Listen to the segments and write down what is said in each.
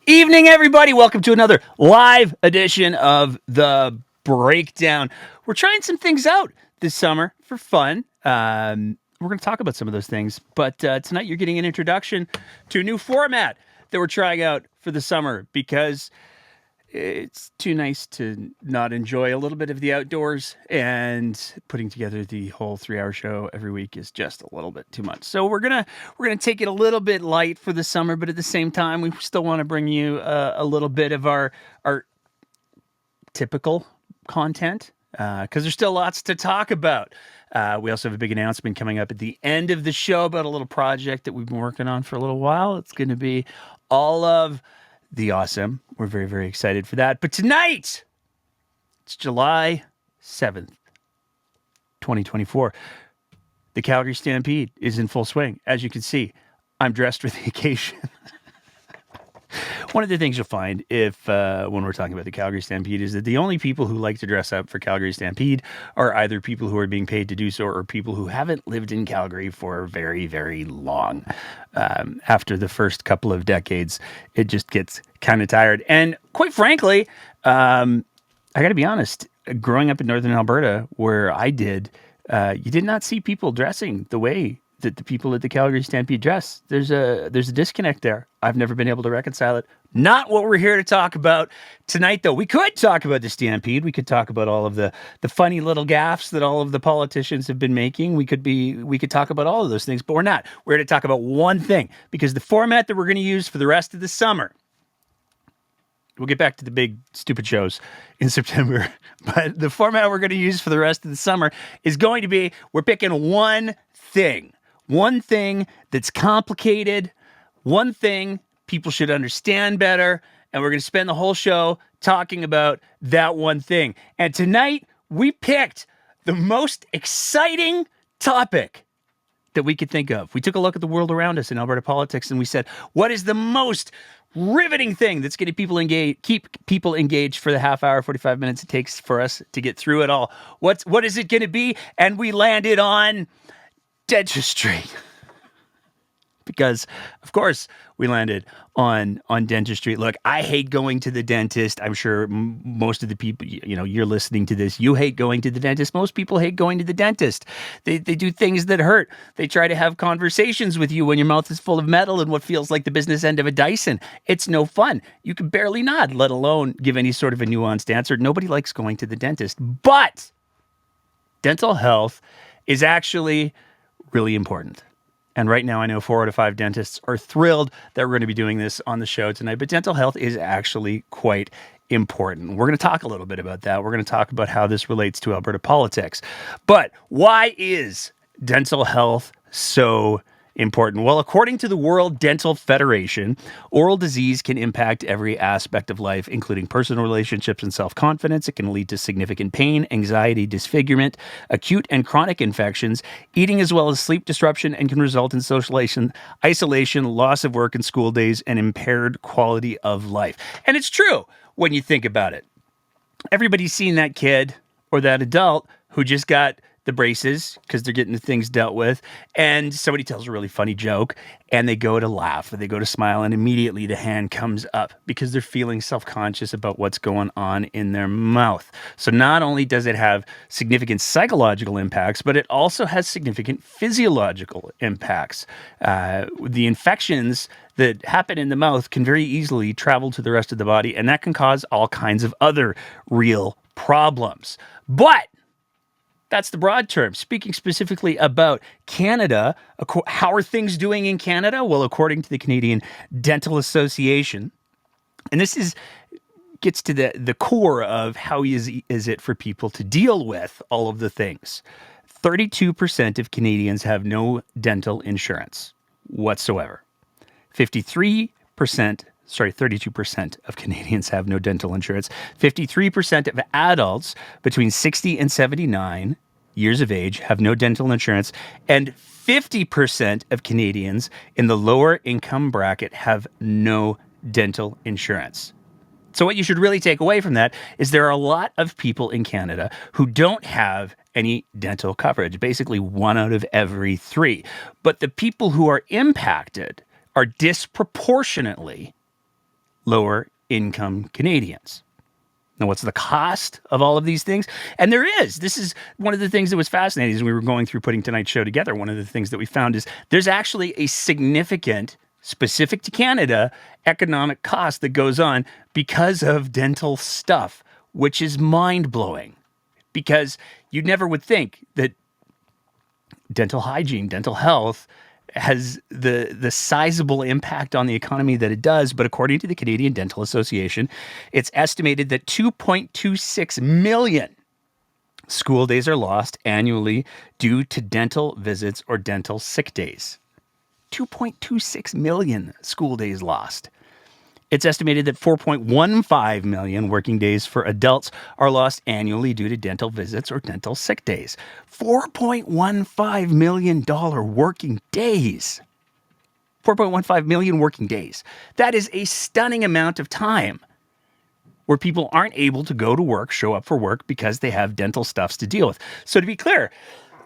Evening, everybody. Welcome to another live edition of The Breakdown. We're trying some things out this summer for fun. We're going to talk about some of those things, but tonight you're getting an introduction to a new format that we're trying out for the summer because it's too nice to not enjoy a little bit of the outdoors, and putting together the whole 3-hour show every week is just a little bit too much. So we're gonna take it a little bit light for the summer, but at the same time, we still want to bring you a little bit of our typical content because there's still lots to talk about. We also have a big announcement coming up at the end of the show about a little project that we've been working on for a little while. It's going to be all of the awesome. We're very, very excited for that. But tonight, it's July 7th, 2024. The Calgary Stampede is in full swing. As you can see, I'm dressed for the occasion. One of the things you'll find when we're talking about the Calgary Stampede is that the only people who like to dress up for Calgary Stampede are either people who are being paid to do so or people who haven't lived in Calgary for very, very long. After the first couple of decades, it just gets kind of tired. And quite frankly, I got to be honest, growing up in northern Alberta, where I did, you did not see people dressing the way that the people at the Calgary Stampede dress. There's a disconnect there. I've never been able to reconcile it. Not what we're here to talk about tonight, though. We could talk about the Stampede. We could talk about all of the funny little gaffes that all of the politicians have been making. We could talk about all of those things, but we're not. We're here to talk about one thing, because the format that we're going to use for the rest of the summer, we'll get back to the big stupid shows in September, but the format we're going to use for the rest of the summer is going to be, we're picking one thing that's complicated, one thing people should understand better, and we're going to spend the whole show talking about that one thing. And tonight, we picked the most exciting topic that we could think of. We took a look at the world around us in Alberta politics, and we said, what is the most riveting thing that's going to keep people engaged for the half hour, 45 minutes it takes for us to get through it all? What is it going to be? And we landed on dentistry. Because, of course, we landed on dentistry. Look, I hate going to the dentist. I'm sure most of the people, you're listening to this, you hate going to the dentist. Most people hate going to the dentist. They do things that hurt. They try to have conversations with you when your mouth is full of metal and what feels like the business end of a Dyson. It's no fun. You can barely nod, let alone give any sort of a nuanced answer. Nobody likes going to the dentist. But dental health is actually really important. And right now, I know 4 out of 5 dentists are thrilled that we're going to be doing this on the show tonight. But dental health is actually quite important. We're going to talk a little bit about that. We're going to talk about how this relates to Alberta politics. But why is dental health so important? Well, according to the World Dental Federation, oral disease can impact every aspect of life, including personal relationships and self-confidence. It can lead to significant pain, anxiety, disfigurement, acute and chronic infections, eating as well as sleep disruption, and can result in social isolation, loss of work and school days, and impaired quality of life. And it's true when you think about it. Everybody's seen that kid or that adult who just got the braces because they're getting the things dealt with, and somebody tells a really funny joke and they go to laugh or they go to smile, and immediately the hand comes up because they're feeling self-conscious about what's going on in their mouth. So not only does it have significant psychological impacts, but it also has significant physiological impacts. The infections that happen in the mouth can very easily travel to the rest of the body, and that can cause all kinds of other real problems. But that's the broad term. Speaking specifically about Canada, how are things doing in Canada? Well, according to the Canadian Dental Association, and this gets to the core of how easy is it for people to deal with all of the things. 32% of Canadians have no dental insurance whatsoever. 32% of Canadians have no dental insurance. 53% of adults between 60 and 79 years of age have no dental insurance. And 50% of Canadians in the lower income bracket have no dental insurance. So what you should really take away from that is there are a lot of people in Canada who don't have any dental coverage, basically 1 out of every 3. But the people who are impacted are disproportionately lower income Canadians. Now, what's the cost of all of these things? And this is one of the things that was fascinating as we were going through putting tonight's show together. One of the things that we found is there's actually a significant, specific to Canada, economic cost that goes on because of dental stuff, which is mind-blowing. Because you never would think that dental hygiene, dental health has the sizable impact on the economy that it does. But according to the Canadian Dental Association, it's estimated that 2.26 million school days are lost annually due to dental visits or dental sick days. 2.26 million school days lost. It's estimated that 4.15 million working days for adults are lost annually due to dental visits or dental sick days. $4.15 million working days. 4.15 million working days. That is a stunning amount of time where people aren't able to go to work, show up for work because they have dental stuffs to deal with. So to be clear,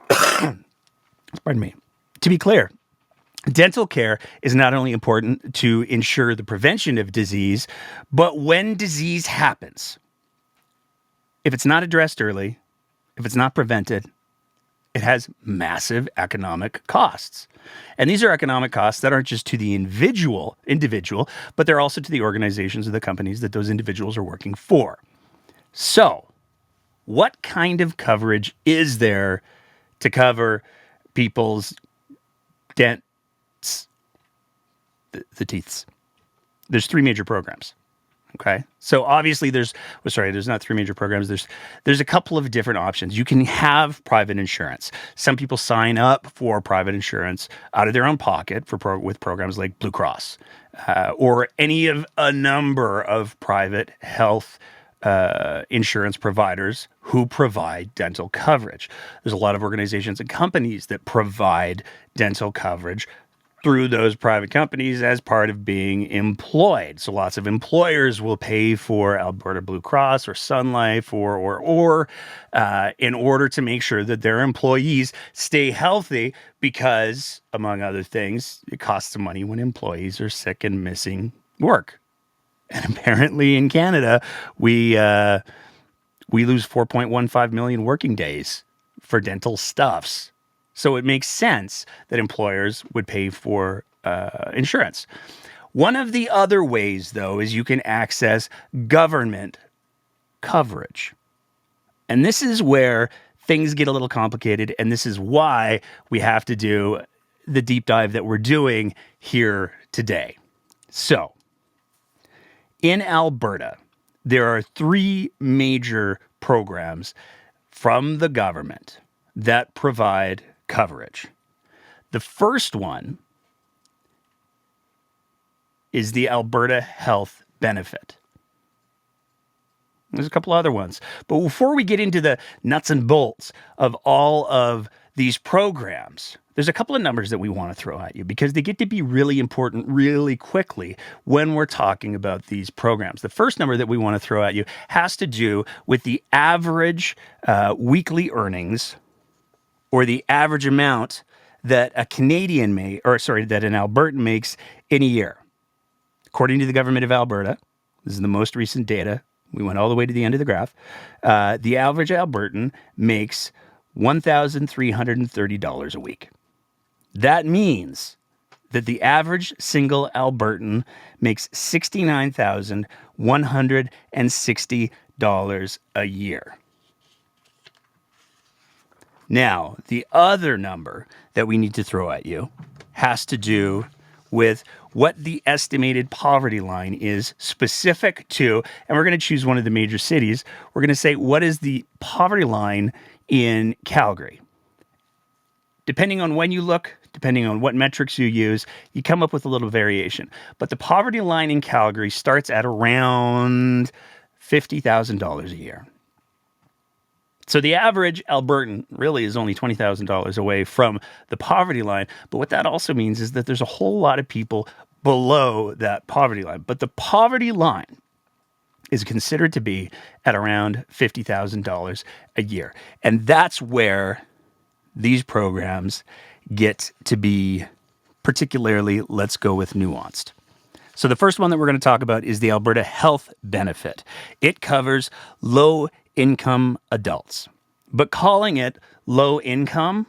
pardon me, to be clear, dental care is not only important to ensure the prevention of disease, but when disease happens, if it's not addressed early, if it's not prevented, it has massive economic costs. And these are economic costs that aren't just to the individual, but they're also to the organizations or the companies that those individuals are working for. So, what kind of coverage is there to cover people's dent, the teeths? There's three major programs. Okay. So obviously there's not three major programs. There's a couple of different options. You can have private insurance. Some people sign up for private insurance out of their own pocket with programs like Blue Cross or any of a number of private health insurance providers who provide dental coverage. There's a lot of organizations and companies that provide dental coverage through those private companies as part of being employed. So lots of employers will pay for Alberta Blue Cross or Sun Life or in order to make sure that their employees stay healthy because, among other things, it costs some money when employees are sick and missing work. And apparently in Canada, we lose 4.15 million working days for dental stuffs. So it makes sense that employers would pay for insurance. One of the other ways, though, is you can access government coverage. And this is where things get a little complicated, and this is why we have to do the deep dive that we're doing here today. So, in Alberta, there are three major programs from the government that provide coverage. The first one is the Alberta Health Benefit. There's a couple other ones. But before we get into the nuts and bolts of all of these programs, there's a couple of numbers that we want to throw at you because they get to be really important really quickly when we're talking about these programs. The first number that we want to throw at you has to do with the average weekly earnings or the average amount that that an Albertan makes in a year. According to the government of Alberta, this is the most recent data. We went all the way to the end of the graph. The average Albertan makes $1,330 a week. That means that the average single Albertan makes $69,160 a year. Now, the other number that we need to throw at you has to do with what the estimated poverty line is specific to, and we're going to choose one of the major cities. We're going to say, what is the poverty line in Calgary? Depending on when you look, depending on what metrics you use, you come up with a little variation. But the poverty line in Calgary starts at around $50,000 a year. So the average Albertan really is only $20,000 away from the poverty line. But what that also means is that there's a whole lot of people below that poverty line. But the poverty line is considered to be at around $50,000 a year. And that's where these programs get to be particularly, let's go with nuanced. So the first one that we're going to talk about is the Alberta Health Benefit. It covers low-income adults. But calling it low income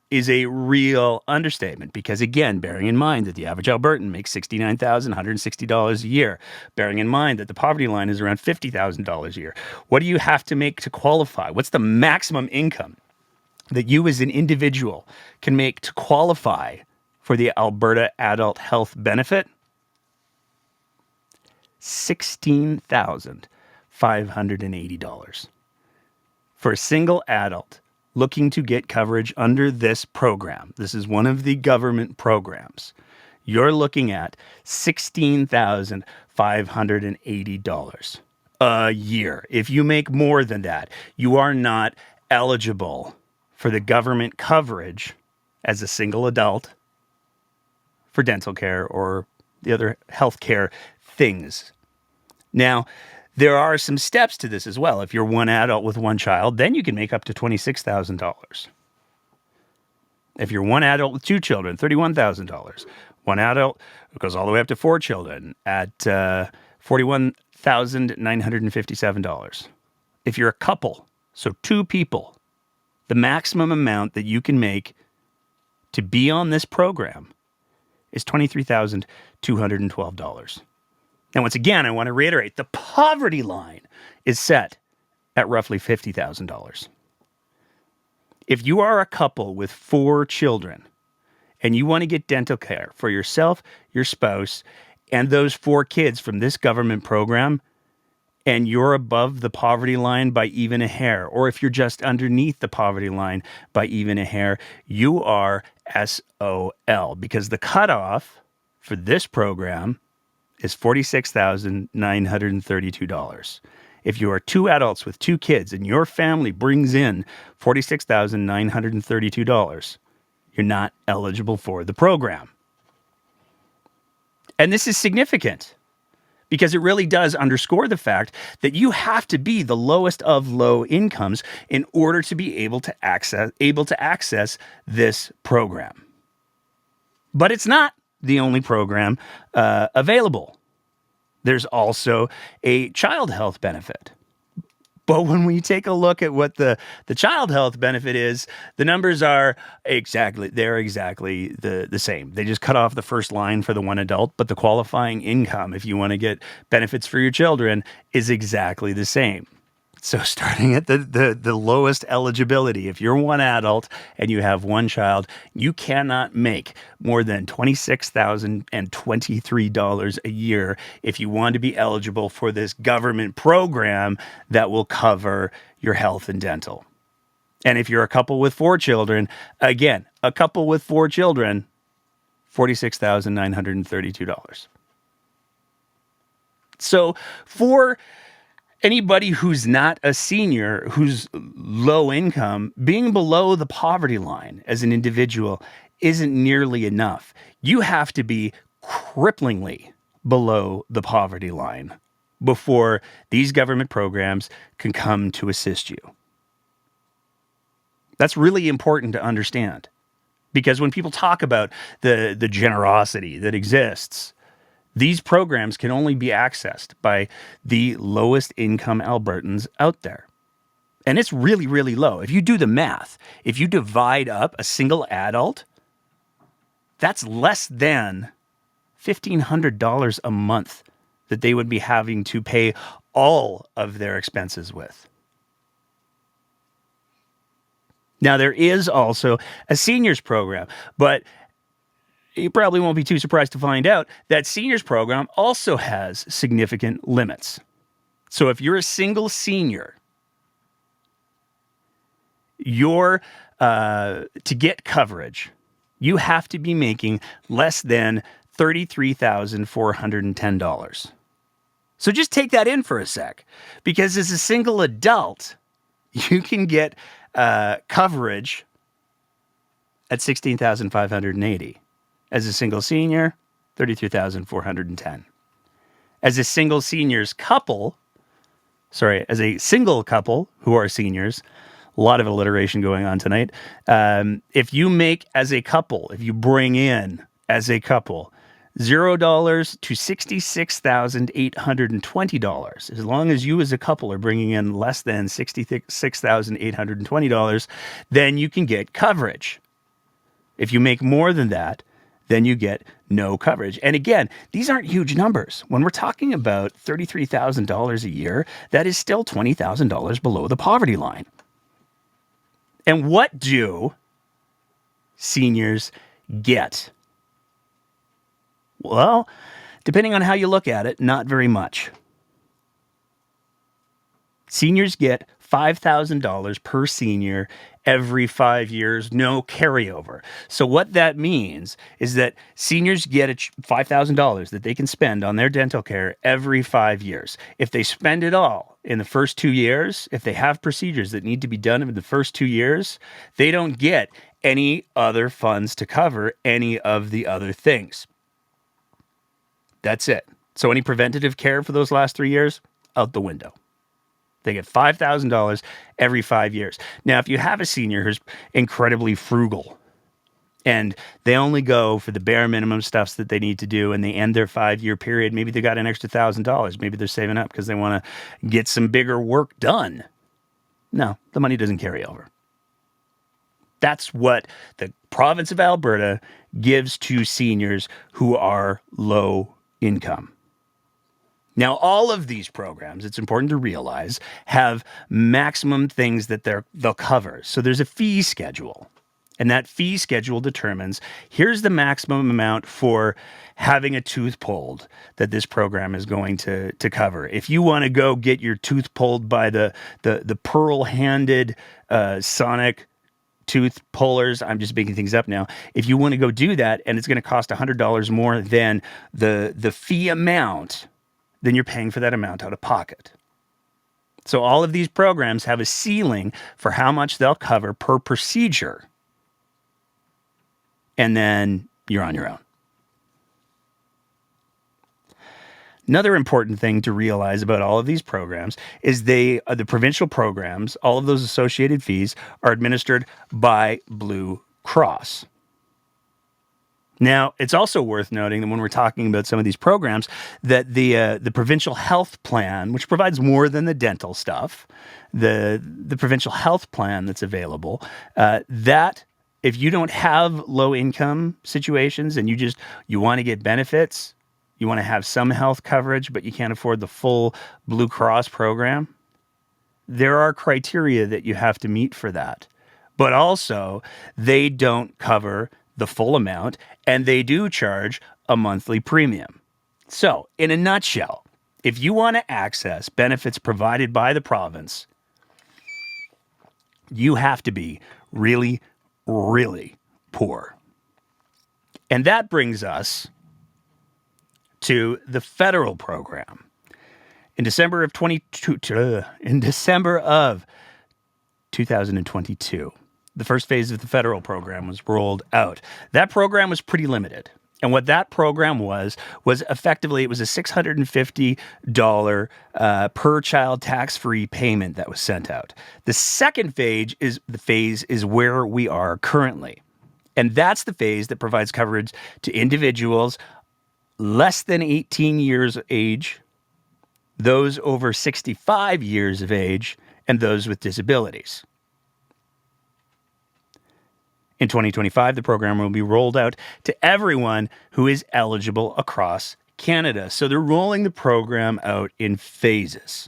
is a real understatement because, again, bearing in mind that the average Albertan makes $69,160 a year, bearing in mind that the poverty line is around $50,000 a year, what do you have to make to qualify? What's the maximum income that you as an individual can make to qualify for the Alberta Adult Health Benefit? $16,580 for a single adult looking to get coverage under this program. This is one of the government programs. You're looking at $16,580 a year. If you make more than that, you are not eligible for the government coverage as a single adult for dental care or the other healthcare things. Now, there are some steps to this as well. If you're one adult with one child, then you can make up to $26,000. If you're one adult with two children, $31,000. One adult, it goes all the way up to four children at $41,957. If you're a couple, so two people, the maximum amount that you can make to be on this program is $23,212. And once again, I want to reiterate, the poverty line is set at roughly $50,000. If you are a couple with four children and you want to get dental care for yourself, your spouse, and those four kids from this government program, and you're above the poverty line by even a hair, or if you're just underneath the poverty line by even a hair, you are SOL, because the cutoff for this program is $46,932. If you are two adults with two kids and your family brings in $46,932, you're not eligible for the program. And this is significant because it really does underscore the fact that you have to be the lowest of low incomes in order to be able to access this program. But it's not the only program available. There's also a child health benefit. But when we take a look at what the child health benefit is, the numbers are exactly the same. They just cut off the first line for the one adult, but the qualifying income, if you want to get benefits for your children, is exactly the same. So starting at the lowest eligibility, if you're one adult and you have one child, you cannot make more than $26,023 a year if you want to be eligible for this government program that will cover your health and dental. And if you're a couple with four children, again, a couple with four children, $46,932. So for anybody who's not a senior, who's low income, being below the poverty line as an individual isn't nearly enough. You have to be cripplingly below the poverty line before these government programs can come to assist you. That's really important to understand, because when people talk about the generosity that exists, these programs can only be accessed by the lowest income Albertans out there. And it's really, really low. If you do the math, if you divide up a single adult, that's less than $1,500 a month that they would be having to pay all of their expenses with. Now, there is also a seniors program, but you probably won't be too surprised to find out that seniors program also has significant limits. So if you're a single senior, to get coverage, you have to be making less than $33,410. So just take that in for a sec, because as a single adult, you can get coverage at $16,580. As a single senior, $33,410. As a single couple who are seniors, a lot of alliteration going on tonight. If you make as a couple, if you bring in as a couple $0 to $66,820. As long as you as a couple are bringing in less than $66,820, then you can get coverage. If you make more than that, then you get no coverage. And again, these aren't huge numbers. When we're talking about $33,000 a year, that is still $20,000 below the poverty line. And what do seniors get? Well, depending on how you look at it, not very much. Seniors get $5,000 per senior every 5 years, no carryover. So what that means is that seniors get $5,000 that they can spend on their dental care every 5 years. If they spend it all in the first 2 years, if they have procedures that need to be done in the first 2 years, they don't get any other funds to cover any of the other things. That's it. So any preventative care for those last 3 years, out the window. They get $5,000 every 5 years. Now, if you have a senior who's incredibly frugal and they only go for the bare minimum stuffs that they need to do and they end their 5-year period, maybe they got an extra $1,000. Maybe they're saving up because they want to get some bigger work done. No, the money doesn't carry over. That's what the province of Alberta gives to seniors who are low income. Now, all of these programs, it's important to realize, have maximum things that they'll cover. So there's a fee schedule, and that fee schedule determines here's the maximum amount for having a tooth pulled that this program is going to cover. If you want to go get your tooth pulled by the pearl-handed sonic tooth pullers, I'm just making things up now. If you want to go do that and it's going to cost $100 more than the fee amount, then you're paying for that amount out of pocket. So all of these programs have a ceiling for how much they'll cover per procedure. And then you're on your own. Another important thing to realize about all of these programs is the provincial programs, all of those associated fees are administered by Blue Cross. Now, it's also worth noting that when we're talking about some of these programs, that the provincial health plan, which provides more than the dental stuff, the provincial health plan that's available, that if you don't have low income situations and you want to get benefits, you want to have some health coverage, but you can't afford the full Blue Cross program, there are criteria that you have to meet for that. But also, they don't cover the full amount, and they do charge a monthly premium. So, in a nutshell, if you want to access benefits provided by the province, you have to be really, really poor. And that brings us to the federal program. In December of 2022, the first phase of the federal program was rolled out. That program was pretty limited. And what that program was effectively, it was a $650 per child tax-free payment that was sent out. The second phase is where we are currently. And that's the phase that provides coverage to individuals less than 18 years of age, those over 65 years of age, and those with disabilities. In 2025, the program will be rolled out to everyone who is eligible across Canada. So they're rolling the program out in phases.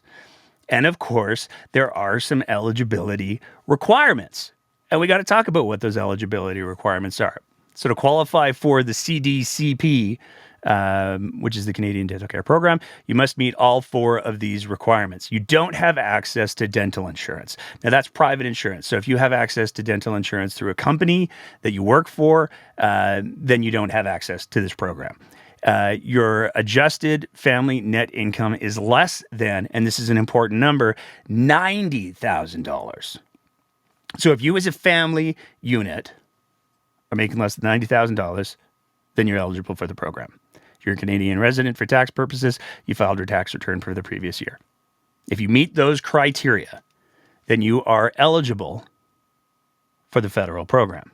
And of course, there are some eligibility requirements. And we got to talk about what those eligibility requirements are. So to qualify for the CDCP, which is the Canadian Dental Care Program, you must meet all 4 of these requirements. You don't have access to dental insurance. Now, that's private insurance. So if you have access to dental insurance through a company that you work for, then you don't have access to this program. Your adjusted family net income is less than, and this is an important number, $90,000. So if you as a family unit are making less than $90,000, then you're eligible for the program. If you're a Canadian resident for tax purposes, you filed your tax return for the previous year. If you meet those criteria, then you are eligible for the federal program.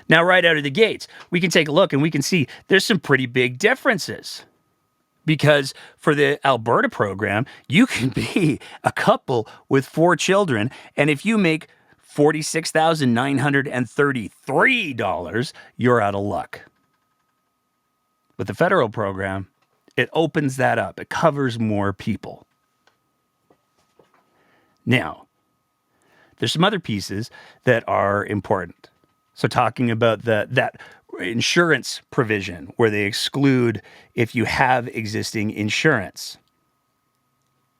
Now, right out of the gates, we can take a look and we can see there's some pretty big differences. Because for the Alberta program, you can be a couple with 4 children, and if you make $46,933, you're out of luck. With the federal program, it opens that up. It covers more people. Now, there's some other pieces that are important. So talking about that insurance provision where they exclude if you have existing insurance.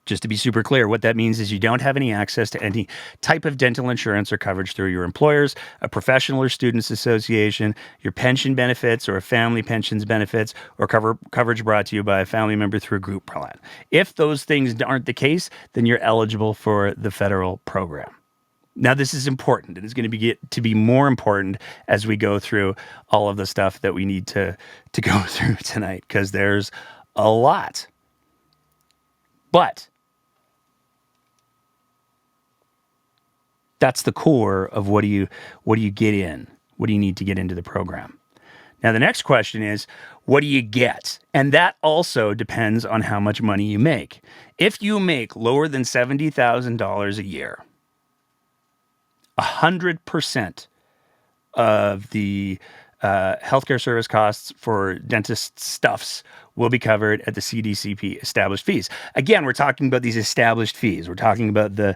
Just to be super clear, what that means is you don't have any access to any type of dental insurance or coverage through your employers, a professional or students association, your pension benefits or family pensions benefits, or coverage brought to you by a family member through a group plan. If those things aren't the case, then you're eligible for the federal program. Now, this is important, and it's going to get to be more important as we go through all of the stuff that we need to go through tonight, because there's a lot. But that's the core of what do you get in? What do you need to get into the program? Now, the next question is, what do you get? And that also depends on how much money you make. If you make lower than $70,000 a year, 100% of the healthcare service costs for dentist stuffs will be covered at the CDCP established fees. Again, we're talking about these established fees. We're talking about the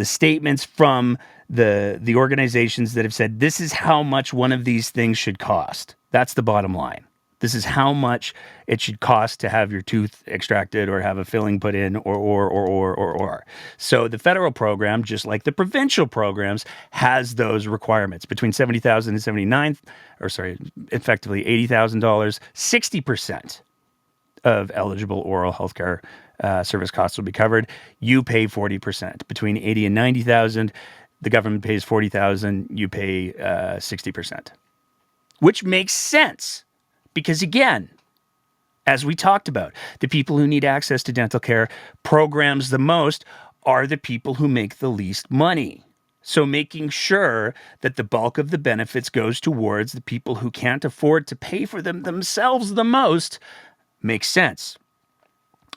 statements from the organizations that have said this is how much one of these things should cost. That's the bottom line. This is how much it should cost to have your tooth extracted or have a filling put in or. So the federal program, just like the provincial programs, has those requirements. Between $70,000 and effectively $80,000, 60% of eligible oral healthcare service costs will be covered. You pay 40%. Between $80,000 and $90,000, the government pays $40,000. You pay 60%, which makes sense. Because again, as we talked about, the people who need access to dental care programs the most are the people who make the least money. So making sure that the bulk of the benefits goes towards the people who can't afford to pay for them themselves the most makes sense.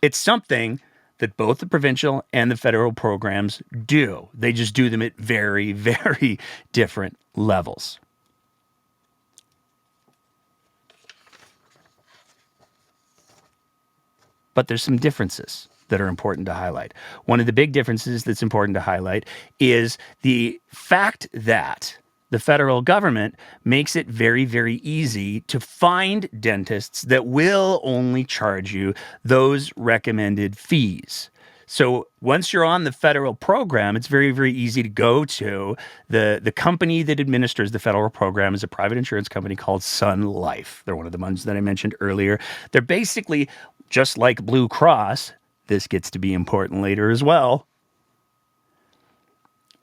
It's something that both the provincial and the federal programs do. They just do them at very, very different levels. But there's some differences that are important to highlight. One of the big differences that's important to highlight is the fact that the federal government makes it very, very easy to find dentists that will only charge you those recommended fees. So once you're on the federal program, it's very, very easy to go to the company that administers the federal program is a private insurance company called Sun Life. They're one of the ones that I mentioned earlier. They're basically just like Blue Cross. This gets to be important later as well.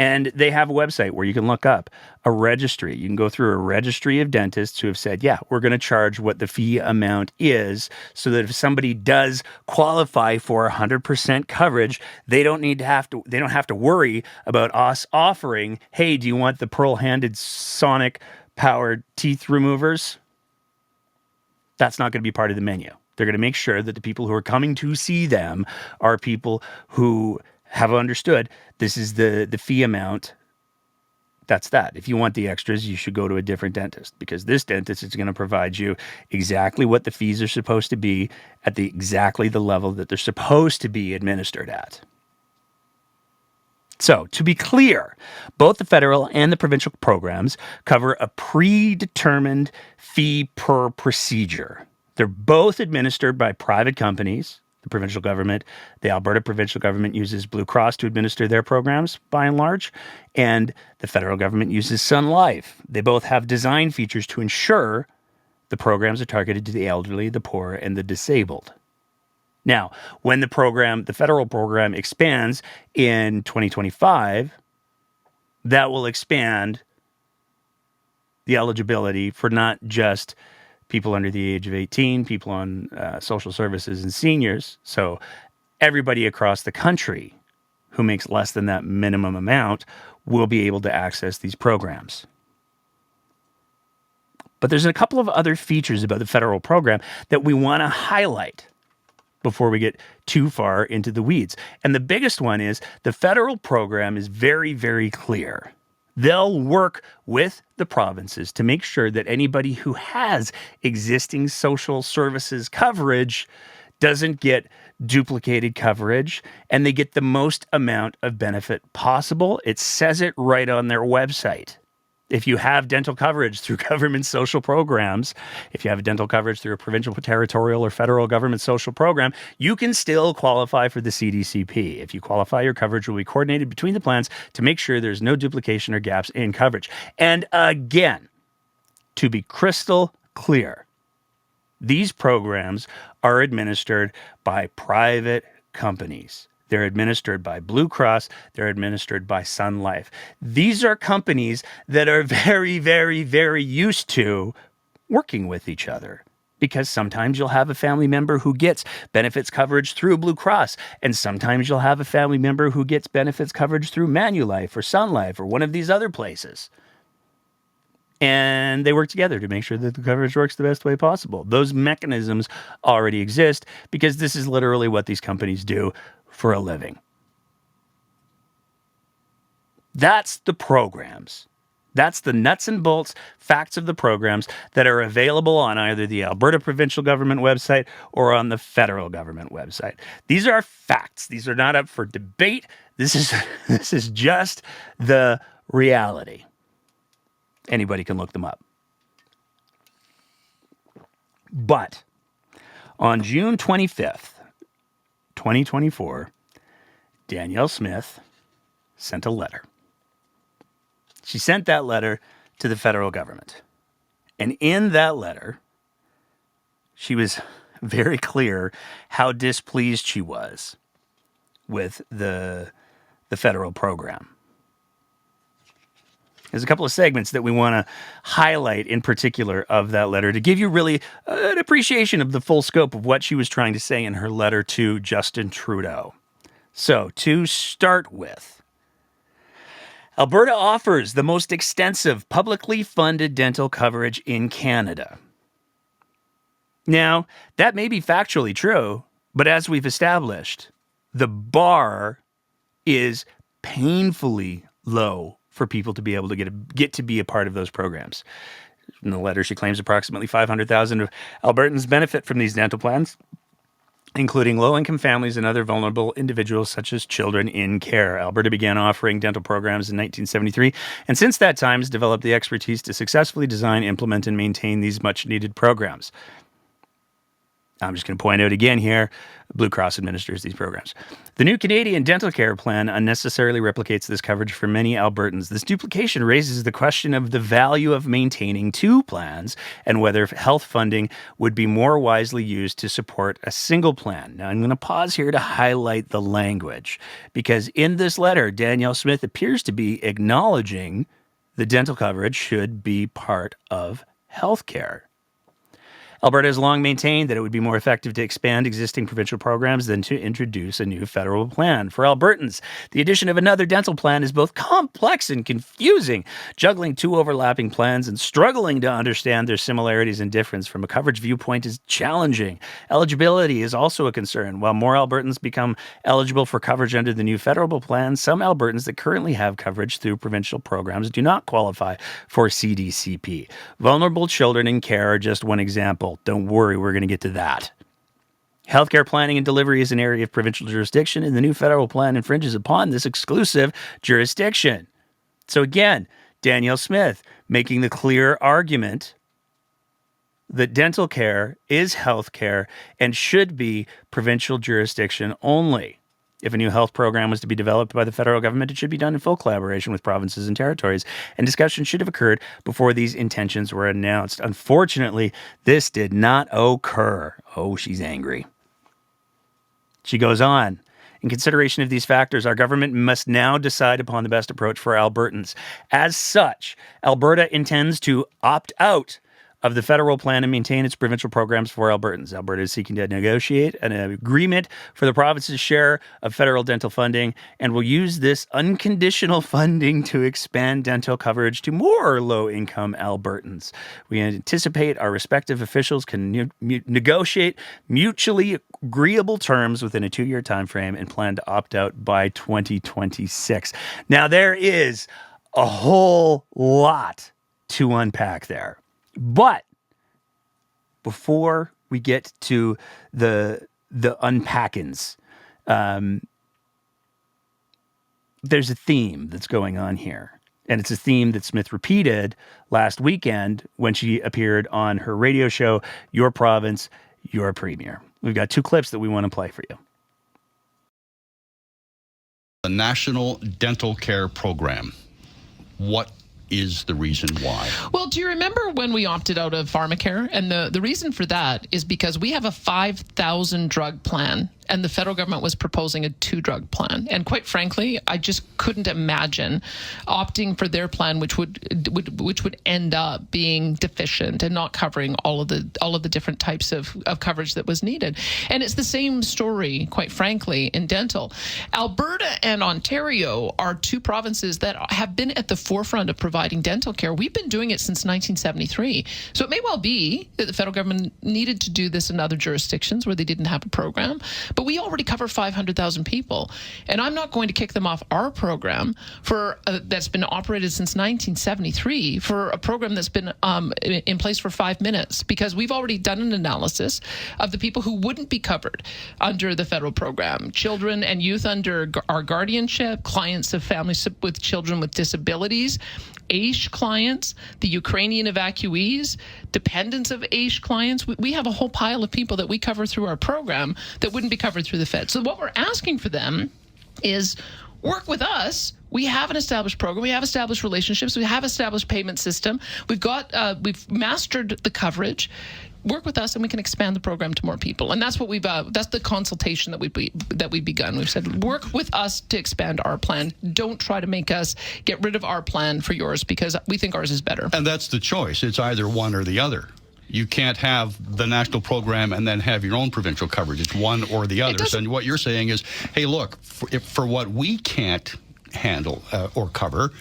And they have a website where you can look up a registry. You can go through a registry of dentists who have said, yeah, we're going to charge what the fee amount is so that if somebody does qualify for 100% coverage, they don't have to worry about us offering, hey, do you want the pearl-handed sonic powered teeth removers? That's not going to be part of the menu. They're going to make sure that the people who are coming to see them are people who have understood this is the fee amount. That's that. If you want the extras, you should go to a different dentist because this dentist is going to provide you exactly what the fees are supposed to be at exactly the level that they're supposed to be administered at. So, to be clear, both the federal and the provincial programs cover a predetermined fee per procedure. They're both administered by private companies. The provincial government, the Alberta provincial government uses Blue Cross to administer their programs by and large, and the federal government uses Sun Life. They both have design features to ensure the programs are targeted to the elderly, the poor, and the disabled. Now, when the federal program expands in 2025, that will expand the eligibility for not just people under the age of 18, people on social services and seniors. So everybody across the country who makes less than that minimum amount will be able to access these programs. But there's a couple of other features about the federal program that we want to highlight before we get too far into the weeds. And the biggest one is the federal program is very, very clear. They'll work with the provinces to make sure that anybody who has existing social services coverage doesn't get duplicated coverage, and they get the most amount of benefit possible. It says it right on their website. If you have dental coverage through government social programs, if you have dental coverage through a provincial, territorial, or federal government social program, you can still qualify for the CDCP. If you qualify, your coverage will be coordinated between the plans to make sure there's no duplication or gaps in coverage. And again, to be crystal clear, these programs are administered by private companies. They're administered by Blue Cross. They're administered by Sun Life. These are companies that are very, very, very used to working with each other, because sometimes you'll have a family member who gets benefits coverage through Blue Cross, and sometimes you'll have a family member who gets benefits coverage through Manulife or Sun Life or one of these other places. And they work together to make sure that the coverage works the best way possible. Those mechanisms already exist because this is literally what these companies do for a living. That's the programs. That's the nuts and bolts facts of the programs that are available on either the Alberta provincial government website or on the federal government website. These are facts. These are not up for debate. This is just the reality. Anybody can look them up. But on June 25th, 2024, Danielle Smith sent a letter. She sent that letter to the federal government. And in that letter, she was very clear how displeased she was with the federal program. There's a couple of segments that we want to highlight in particular of that letter to give you really an appreciation of the full scope of what she was trying to say in her letter to Justin Trudeau. So, to start with, Alberta offers the most extensive publicly funded dental coverage in Canada. Now, that may be factually true, but as we've established, the bar is painfully low for people to be able to get to be a part of those programs. In the letter, she claims approximately 500,000 Albertans benefit from these dental plans, including low-income families and other vulnerable individuals such as children in care. Alberta began offering dental programs in 1973, and since that time has developed the expertise to successfully design, implement, and maintain these much-needed programs. I'm just going to point out again here, Blue Cross administers these programs. The new Canadian Dental Care Plan unnecessarily replicates this coverage for many Albertans. This duplication raises the question of the value of maintaining two plans and whether health funding would be more wisely used to support a single plan. Now, I'm going to pause here to highlight the language, because in this letter, Danielle Smith appears to be acknowledging the dental coverage should be part of healthcare. Alberta has long maintained that it would be more effective to expand existing provincial programs than to introduce a new federal plan. For Albertans, the addition of another dental plan is both complex and confusing. Juggling two overlapping plans and struggling to understand their similarities and difference from a coverage viewpoint is challenging. Eligibility is also a concern. While more Albertans become eligible for coverage under the new federal plan, some Albertans that currently have coverage through provincial programs do not qualify for CDCP. Vulnerable children in care are just one example. Don't worry, we're going to get to that. Healthcare planning and delivery is an area of provincial jurisdiction, and the new federal plan infringes upon this exclusive jurisdiction. So again, Danielle Smith making the clear argument that dental care is healthcare and should be provincial jurisdiction only. If a new health program was to be developed by the federal government, it should be done in full collaboration with provinces and territories, and discussion should have occurred before these intentions were announced. Unfortunately, this did not occur. Oh, she's angry. She goes on. In consideration of these factors, our government must now decide upon the best approach for Albertans. As such, Alberta intends to opt out of the federal plan and maintain its provincial programs for Albertans. Alberta is seeking to negotiate an agreement for the province's share of federal dental funding and will use this unconditional funding to expand dental coverage to more low-income Albertans. We anticipate our respective officials can negotiate mutually agreeable terms within a 2-year time frame and plan to opt out by 2026. Now, there is a whole lot to unpack there. But before we get to the unpackings, there's a theme that's going on here. And it's a theme that Smith repeated last weekend when she appeared on her radio show, Your Province, Your Premier. We've got 2 clips that we want to play for you. The National Dental Care Program. What is the reason why? Well, do you remember when we opted out of pharmacare? And the reason for that is because we have a 5,000 drug plan, and the federal government was proposing a 2-drug plan. And quite frankly, I just couldn't imagine opting for their plan, which would end up being deficient and not covering all of the different types of coverage that was needed. And it's the same story, quite frankly, in dental. Alberta and Ontario are 2 provinces that have been at the forefront of providing dental care. We've been doing it since 1973. So it may well be that the federal government needed to do this in other jurisdictions where they didn't have a program. But we already cover 500,000 people, and I'm not going to kick them off our program for that's been operated since 1973 for a program that's been in place for 5 minutes, because we've already done an analysis of the people who wouldn't be covered under the federal program: children and youth under our guardianship, clients of families with children with disabilities, AISH clients, the Ukrainian evacuees, dependents of AISH clients. We have a whole pile of people that we cover through our program that wouldn't be covered through the Fed. So what we're asking for them is work with us. We have an established program. We have established relationships. We have established payment system. We've mastered the coverage. Work with us, and we can expand the program to more people. And that's what that's the consultation that we've begun. We've said, work with us to expand our plan. Don't try to make us get rid of our plan for yours, because we think ours is better. And that's the choice. It's either one or the other. You can't have the national program and then have your own provincial coverage. It's one or the other. And what you're saying is, hey, look, for what we can't handle or cover,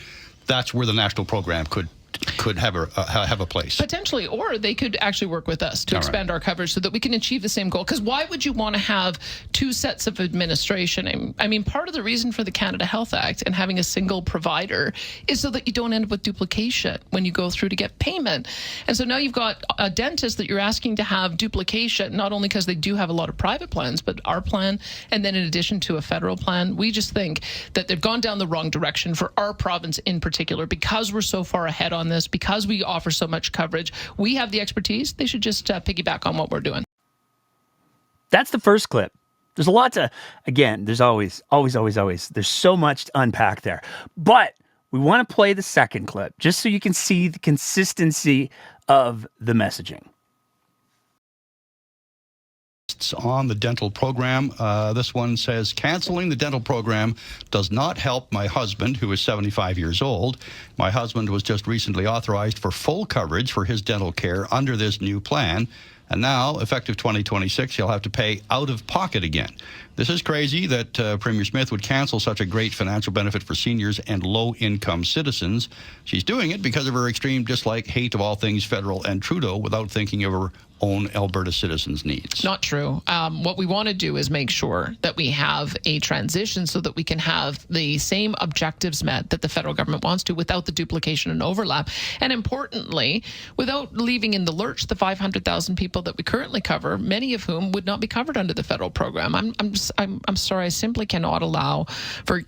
that's where the national program could have a place. Potentially, or they could actually work with us to expand our coverage so that we can achieve the same goal. Because why would you want to have 2 sets of administration? I mean, part of the reason for the Canada Health Act and having a single provider is so that you don't end up with duplication when you go through to get payment. And so now you've got a dentist that you're asking to have duplication, not only because they do have a lot of private plans, but our plan, and then in addition to a federal plan. We just think that they've gone down the wrong direction for our province in particular, because we're so far ahead on this, because we offer so much coverage. We have the expertise. They should just piggyback on what we're doing. That's the first clip. There's a lot to, again, there's always, there's so much to unpack there. But we want to play the second clip just so you can see the consistency of the messaging. On the dental program. This one says, canceling the dental program does not help my husband, who is 75 years old. My husband was just recently authorized for full coverage for his dental care under this new plan. And now, effective 2026, he'll have to pay out of pocket again. This is crazy that Premier Smith would cancel such a great financial benefit for seniors and low-income citizens. She's doing it because of her extreme dislike, hate of all things federal and Trudeau, without thinking of her own Alberta citizens' needs. Not true. What we want to do is make sure that we have a transition so that we can have the same objectives met that the federal government wants to, without the duplication and overlap. And importantly, without leaving in the lurch the 500,000 people that we currently cover, many of whom would not be covered under the federal program. I'm sorry, I simply cannot allow for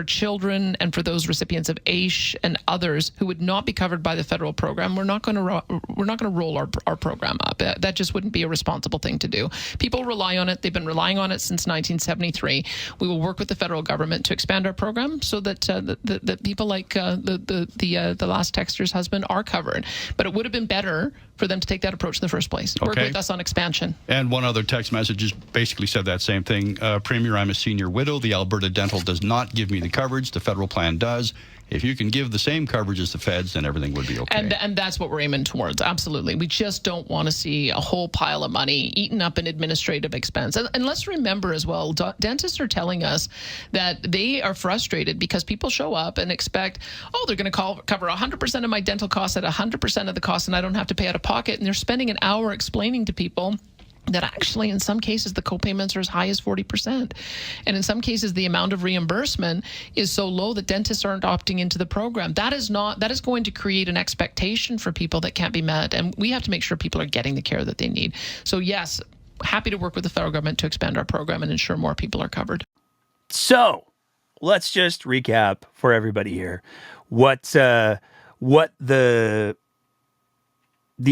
children and for those recipients of AISH and others who would not be covered by the federal program. We're not going to roll our program up. That just wouldn't be a responsible thing to do. People rely on it. They've been relying on it since 1973. We will work with the federal government to expand our program so that that people like the last texter's husband are covered. But it would have been better for them to take that approach in the first place. Work with us on expansion. And one other text message just basically said that same thing. Premier, I'm a senior widow. The Alberta Dental does not give me the coverage. The federal plan does. If you can give the same coverage as the feds, then everything would be okay. And that's what we're aiming towards. Absolutely. We just don't want to see a whole pile of money eaten up in administrative expense. And let's remember as well, dentists are telling us that they are frustrated because people show up and expect, oh, they're going to cover 100% of my dental costs at 100% of the cost, and I don't have to pay out of pocket. And they're spending an hour explaining to people that actually in some cases the co-payments are as high as 40%. And in some cases the amount of reimbursement is so low that dentists aren't opting into the program. That is going to create an expectation for people that can't be met. And we have to make sure people are getting the care that they need. So yes, happy to work with the federal government to expand our program and ensure more people are covered. So let's just recap for everybody here what the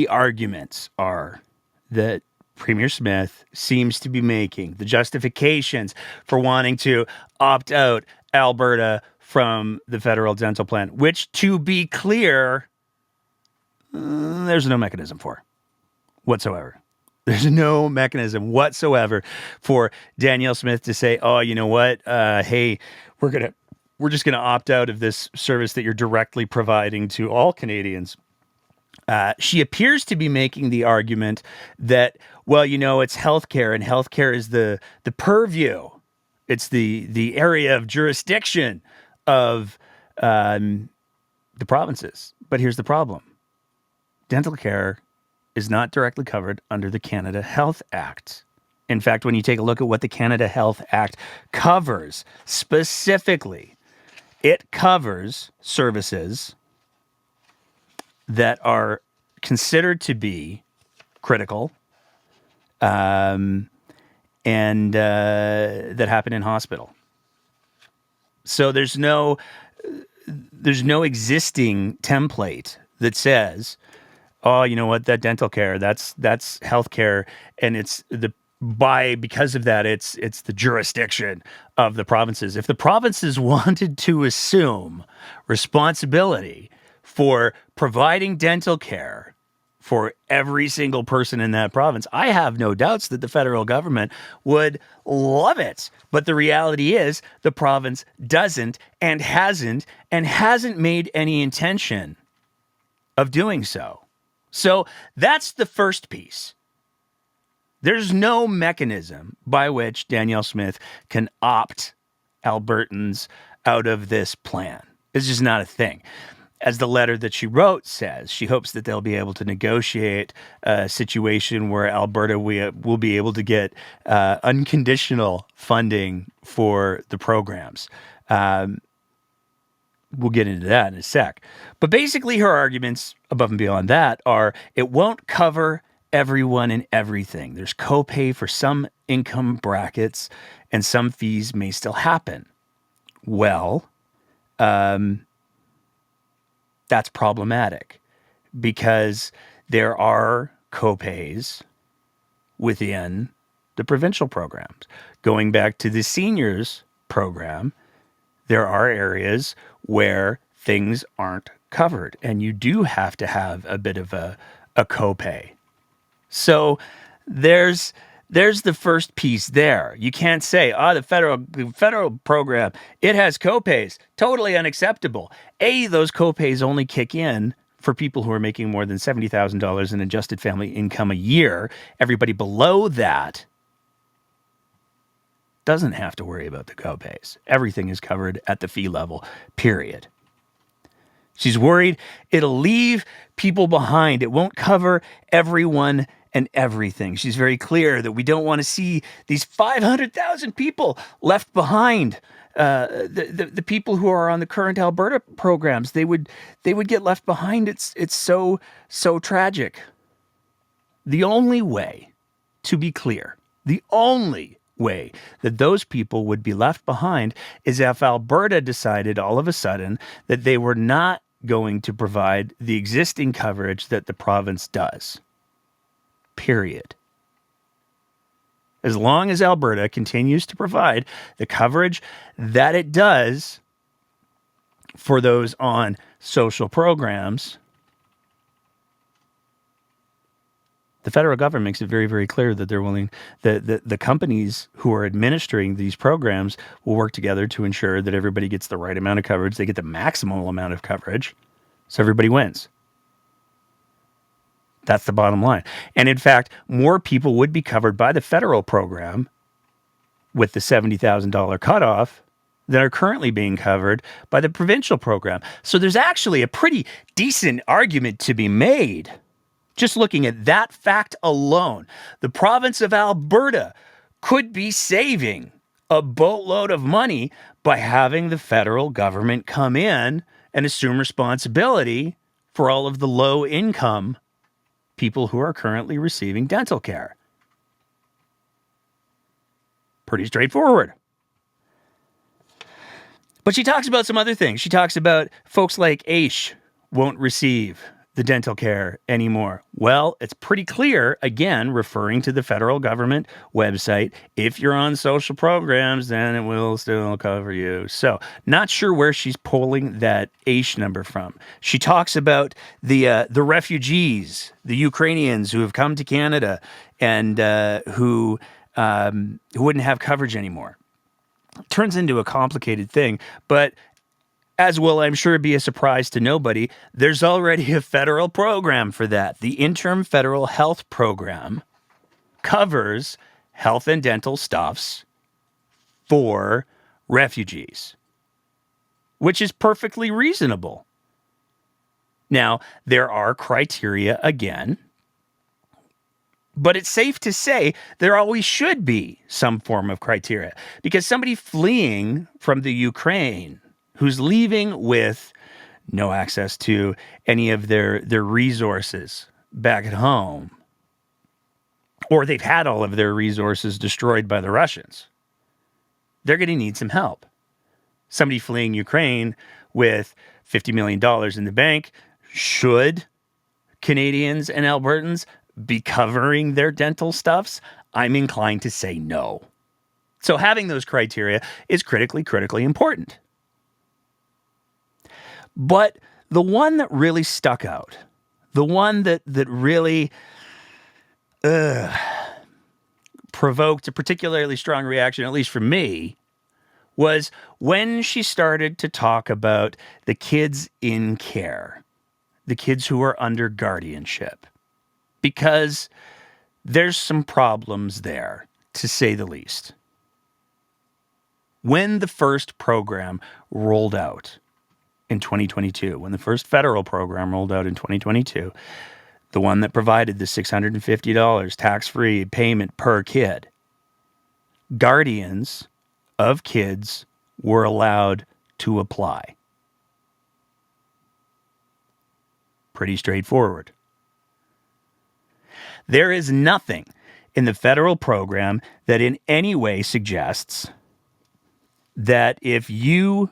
arguments are that Premier Smith seems to be making, the justifications for wanting to opt out Alberta from the federal dental plan, which, to be clear, there's no mechanism for whatsoever. There's no mechanism whatsoever for Danielle Smith to say, oh, you know what? Hey, we're just gonna opt out of this service that you're directly providing to all Canadians. She appears to be making the argument that, well, you know, it's healthcare, and healthcare is the purview. It's the area of jurisdiction of the provinces. But here's the problem. Dental care is not directly covered under the Canada Health Act. In fact, when you take a look at what the Canada Health Act covers specifically, it covers services that are considered to be critical and that happen in hospital. So there's no existing template that says, oh, you know what, that dental care, that's healthcare, and because of that, it's the jurisdiction of the provinces. If the provinces wanted to assume responsibility for providing dental care for every single person in that province, I have no doubts that the federal government would love it. But the reality is the province doesn't and hasn't made any intention of doing so. So that's the first piece. There's no mechanism by which Danielle Smith can opt Albertans out of this plan. It's just not a thing. As the letter that she wrote says, she hopes that they'll be able to negotiate a situation where Alberta will be able to get unconditional funding for the programs. We'll get into that in a sec. But basically her arguments above and beyond that are it won't cover everyone and everything. There's copay for some income brackets and some fees may still happen. Well, that's problematic because there are copays within the provincial programs. Going back to the seniors program, there are areas where things aren't covered and you do have to have a bit of a copay. So there's the first piece there. You can't say, the federal program, it has copays. Totally unacceptable. Those copays only kick in for people who are making more than $70,000 in adjusted family income a year. Everybody below that doesn't have to worry about the copays. Everything is covered at the fee level, period. She's worried it'll leave people behind. It won't cover everyone and everything. She's very clear that we don't want to see these 500,000 people left behind. The people who are on the current Alberta programs, they would get left behind. It's so tragic. The only way, to be clear, the only way that those people would be left behind is if Alberta decided all of a sudden that they were not going to provide the existing coverage that the province does. Period. As long as Alberta continues to provide the coverage that it does for those on social programs, The federal government makes it very, very clear that they're willing, the companies who are administering these programs will work together to ensure that everybody gets the right amount of coverage. They get the maximum amount of coverage, so everybody wins. That's the bottom line. And in fact, more people would be covered by the federal program with the $70,000 cutoff that are currently being covered by the provincial program. So there's actually a pretty decent argument to be made. Just looking at that fact alone, the province of Alberta could be saving a boatload of money by having the federal government come in and assume responsibility for all of the low income people who are currently receiving dental care. Pretty straightforward. But she talks about some other things. She talks about folks like Aish won't receive the dental care anymore. Well, it's pretty clear, again, referring to the federal government website, if you're on social programs, then it will still cover you. So, not sure where she's pulling that Aish number from. She talks about the refugees, the Ukrainians who have come to Canada and who wouldn't have coverage anymore. Turns into a complicated thing, but as will, I'm sure, be a surprise to nobody, there's already a federal program for that. The Interim Federal Health Program covers health and dental stuffs for refugees, which is perfectly reasonable. Now, there are criteria again, but it's safe to say there always should be some form of criteria, because somebody fleeing from the Ukraine who's leaving with no access to any of their resources back at home, or they've had all of their resources destroyed by the Russians, they're going to need some help. Somebody fleeing Ukraine with $50 million in the bank, should Canadians and Albertans be covering their dental stuffs? I'm inclined to say no. So having those criteria is critically important. But the one that really stuck out, the one that really provoked a particularly strong reaction, at least from me, was when she started to talk about the kids in care, the kids who are under guardianship, because there's some problems there, to say the least. When the first program rolled out in 2022, when the first federal program rolled out in 2022, the one that provided the $650 tax-free payment per kid, guardians of kids were allowed to apply. Pretty straightforward. There is nothing in the federal program that in any way suggests that if you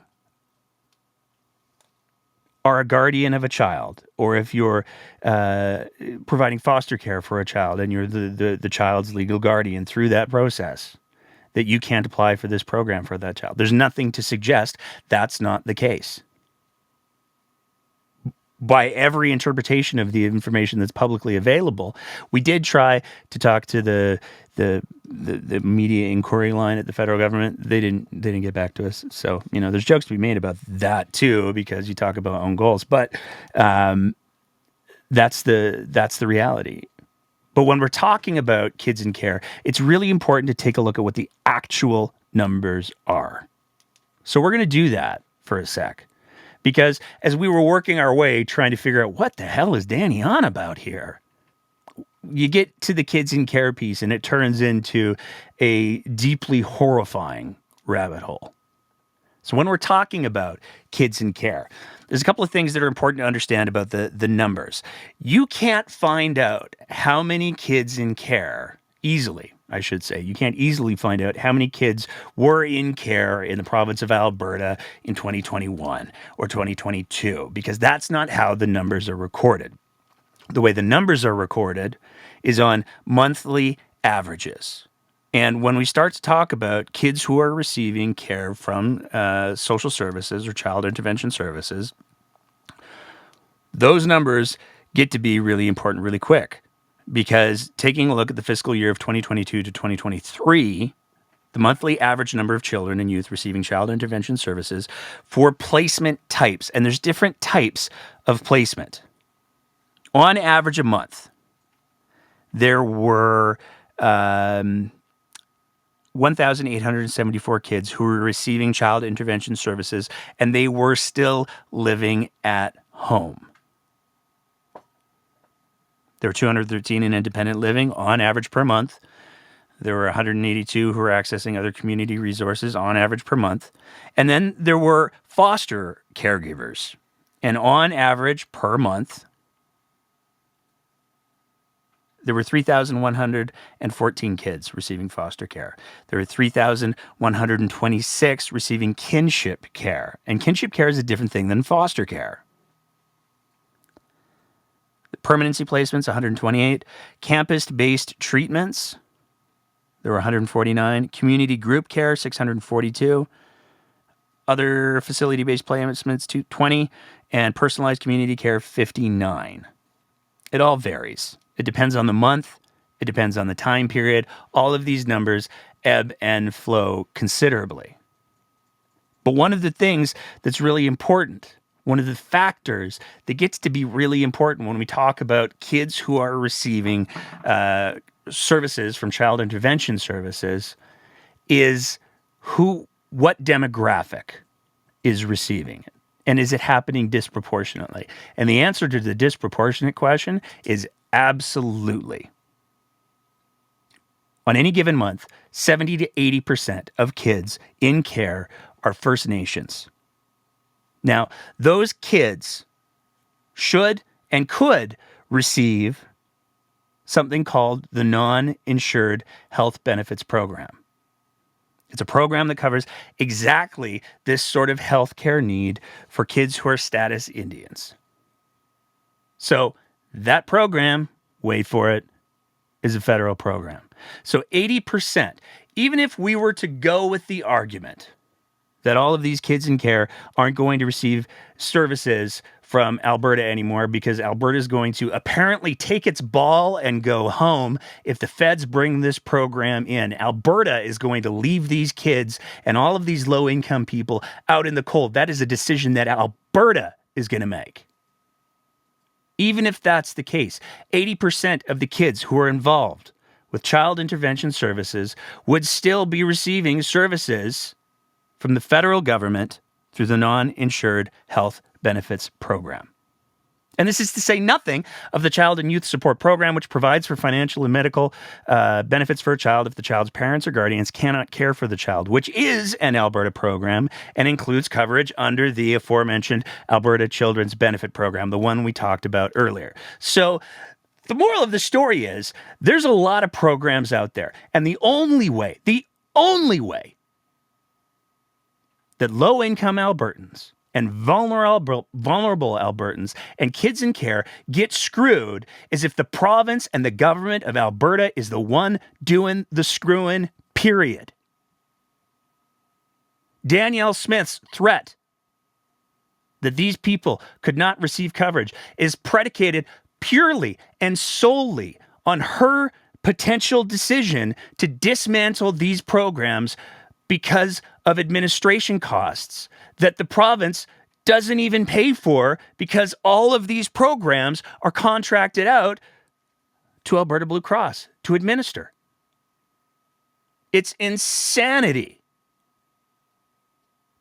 are a guardian of a child, or if you're providing foster care for a child and you're the child's legal guardian through that process, that you can't apply for this program for that child. There's nothing to suggest that's not the case. By every interpretation of the information that's publicly available, we did try to talk to the media inquiry line at the federal government. They didn't get back to us. So, there's jokes to be made about that too, because you talk about own goals. But that's the reality. But when we're talking about kids in care, it's really important to take a look at what the actual numbers are. So we're going to do that for a sec. Because as we were working our way trying to figure out what the hell is Danny on about here, you get to the kids in care piece and it turns into a deeply horrifying rabbit hole. So when we're talking about kids in care, there's a couple of things that are important to understand about the numbers. You can't find out how many kids in care easily, I should say. You can't easily find out how many kids were in care in the province of Alberta in 2021 or 2022, because that's not how the numbers are recorded. The way the numbers are recorded is on monthly averages. And when we start to talk about kids who are receiving care from social services or child intervention services, those numbers get to be really important really quick. because taking a look at the fiscal year of 2022 to 2023, the monthly average number of children and youth receiving child intervention services for placement types, and there's different types of placement. On average a month, there were 1,874 kids who were receiving child intervention services, and they were still living at home. There were 213 in independent living on average per month. There were 182 who were accessing other community resources on average per month. And then there were foster caregivers. And on average per month, there were 3,114 kids receiving foster care. There were 3,126 receiving kinship care. And kinship care is a different thing than foster care. Permanency placements, 128. Campus-based treatments, there were 149. Community group care, 642. Other facility-based placements, 220. And personalized community care, 59. It all varies. It depends on the month. It depends on the time period. All of these numbers ebb and flow considerably. But one of the things that's really important, one of the factors that gets to be really important when we talk about kids who are receiving services from child intervention services is what demographic is receiving it. And is it happening disproportionately? And the answer to the disproportionate question is absolutely. On any given month, 70 to 80% of kids in care are First Nations. Now, those kids should and could receive something called the Non-Insured Health Benefits Program. It's a program that covers exactly this sort of health care need for kids who are status Indians. So that program, wait for it, is a federal program. So 80%, even if we were to go with the argument that all of these kids in care aren't going to receive services from Alberta anymore because Alberta is going to apparently take its ball and go home if the feds bring this program in. Alberta is going to leave these kids and all of these low-income people out in the cold. That is a decision that Alberta is going to make. Even if that's the case, 80% of the kids who are involved with child intervention services would still be receiving services from the federal government through the Non-Insured Health Benefits Program. And this is to say nothing of the Child and Youth Support Program, which provides for financial and medical benefits for a child if the child's parents or guardians cannot care for the child, which is an Alberta program and includes coverage under the aforementioned Alberta Children's Benefit Program, the one we talked about earlier. So the moral of the story is there's a lot of programs out there, and the only way that low-income Albertans and vulnerable Albertans and kids in care get screwed is if the province and the government of Alberta is the one doing the screwing, period. Danielle Smith's threat that these people could not receive coverage is predicated purely and solely on her potential decision to dismantle these programs because of administration costs that the province doesn't even pay for because all of these programs are contracted out to Alberta Blue Cross to administer. It's insanity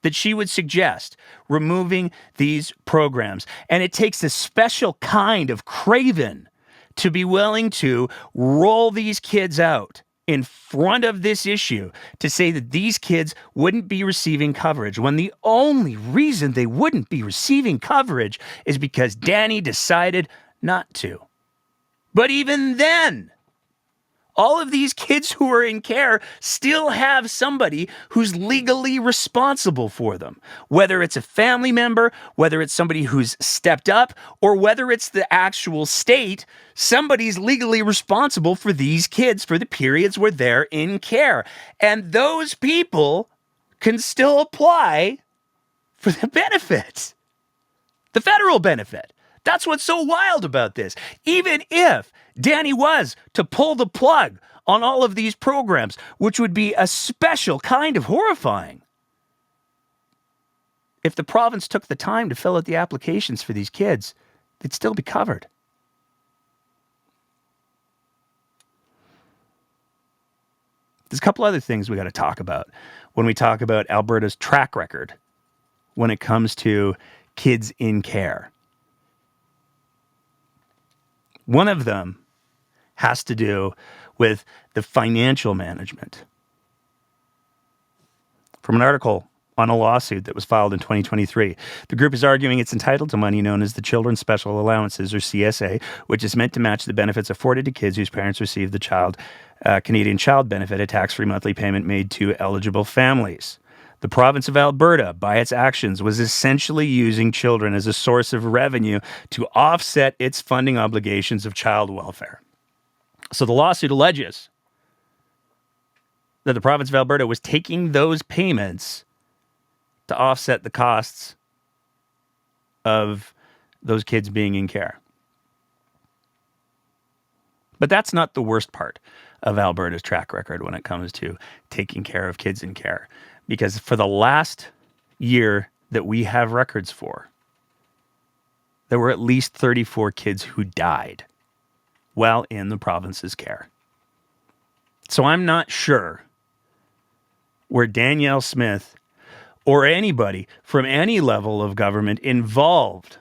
that she would suggest removing these programs. And it takes a special kind of craven to be willing to roll these kids out in front of this issue to say that these kids wouldn't be receiving coverage when the only reason they wouldn't be receiving coverage is because Danny decided not to. But even then, all of these kids who are in care still have somebody who's legally responsible for them, whether it's a family member, whether it's somebody who's stepped up, or whether it's the actual state. Somebody's legally responsible for these kids for the periods where they're in care. And those people can still apply for the benefit, the federal benefit That's what's so wild about this. Even if Danny was to pull the plug on all of these programs, which would be a special kind of horrifying, if the province took the time to fill out the applications for these kids, they'd still be covered. There's a couple other things we got to talk about when we talk about Alberta's track record when it comes to kids in care. One of them has to do with the financial management. From an article on a lawsuit that was filed in 2023, the group is arguing it's entitled to money known as the Children's Special Allowances, or CSA, which is meant to match the benefits afforded to kids whose parents receive the Canadian Child Benefit, a tax-free monthly payment made to eligible families. The province of Alberta, by its actions, was essentially using children as a source of revenue to offset its funding obligations of child welfare. So the lawsuit alleges that the province of Alberta was taking those payments to offset the costs of those kids being in care. But that's not the worst part of Alberta's track record when it comes to taking care of kids in care. Because for the last year that we have records for, there were at least 34 kids who died while in the province's care. So I'm not sure where Danielle Smith or anybody from any level of government involved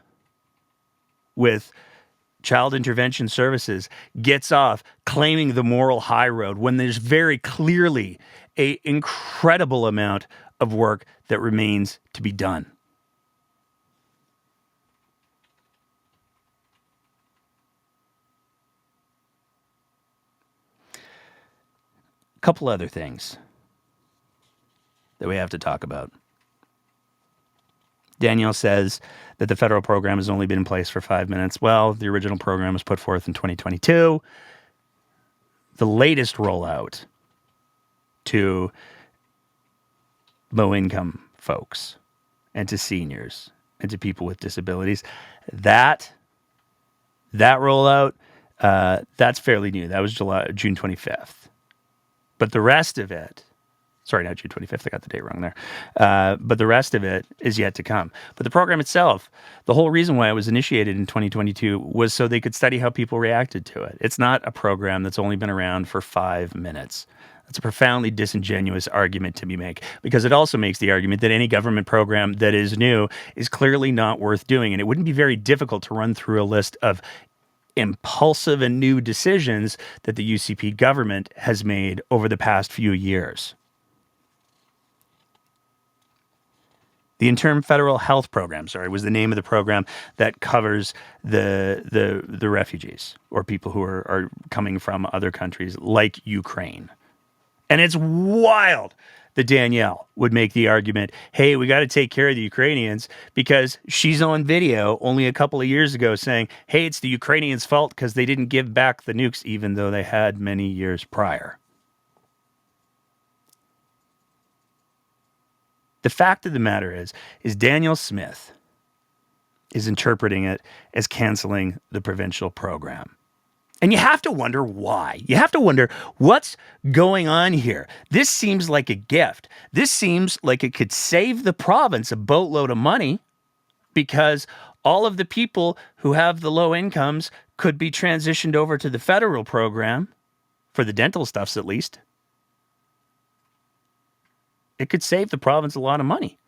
with child intervention services gets off claiming the moral high road when there's very clearly an incredible amount of work that remains to be done. A couple other things that we have to talk about. Danielle says that the federal program has only been in place for 5 minutes. Well, the original program was put forth in 2022. The latest rollout to low-income folks and to seniors and to people with disabilities, that rollout, that's fairly new. That was June 25th. But the rest of it, sorry, not June 25th. I got the date wrong there. But the rest of it is yet to come. But the program itself, the whole reason why it was initiated in 2022 was so they could study how people reacted to it. It's not a program that's only been around for 5 minutes. That's a profoundly disingenuous argument to be made, because it also makes the argument that any government program that is new is clearly not worth doing. And it wouldn't be very difficult to run through a list of impulsive and new decisions that the UCP government has made over the past few years. The Interim Federal Health Program, was the name of the program that covers the refugees or people who are coming from other countries like Ukraine. And it's wild that Danielle would make the argument, hey, we got to take care of the Ukrainians, because she's on video only a couple of years ago saying, hey, it's the Ukrainians' fault because they didn't give back the nukes, even though they had many years prior. The fact of the matter is Danielle Smith is interpreting it as canceling the provincial program. And you have to wonder why. You have to wonder what's going on here. This seems like a gift. This seems like it could save the province a boatload of money, because all of the people who have the low incomes could be transitioned over to the federal program, for the dental stuffs at least. It could save the province a lot of money.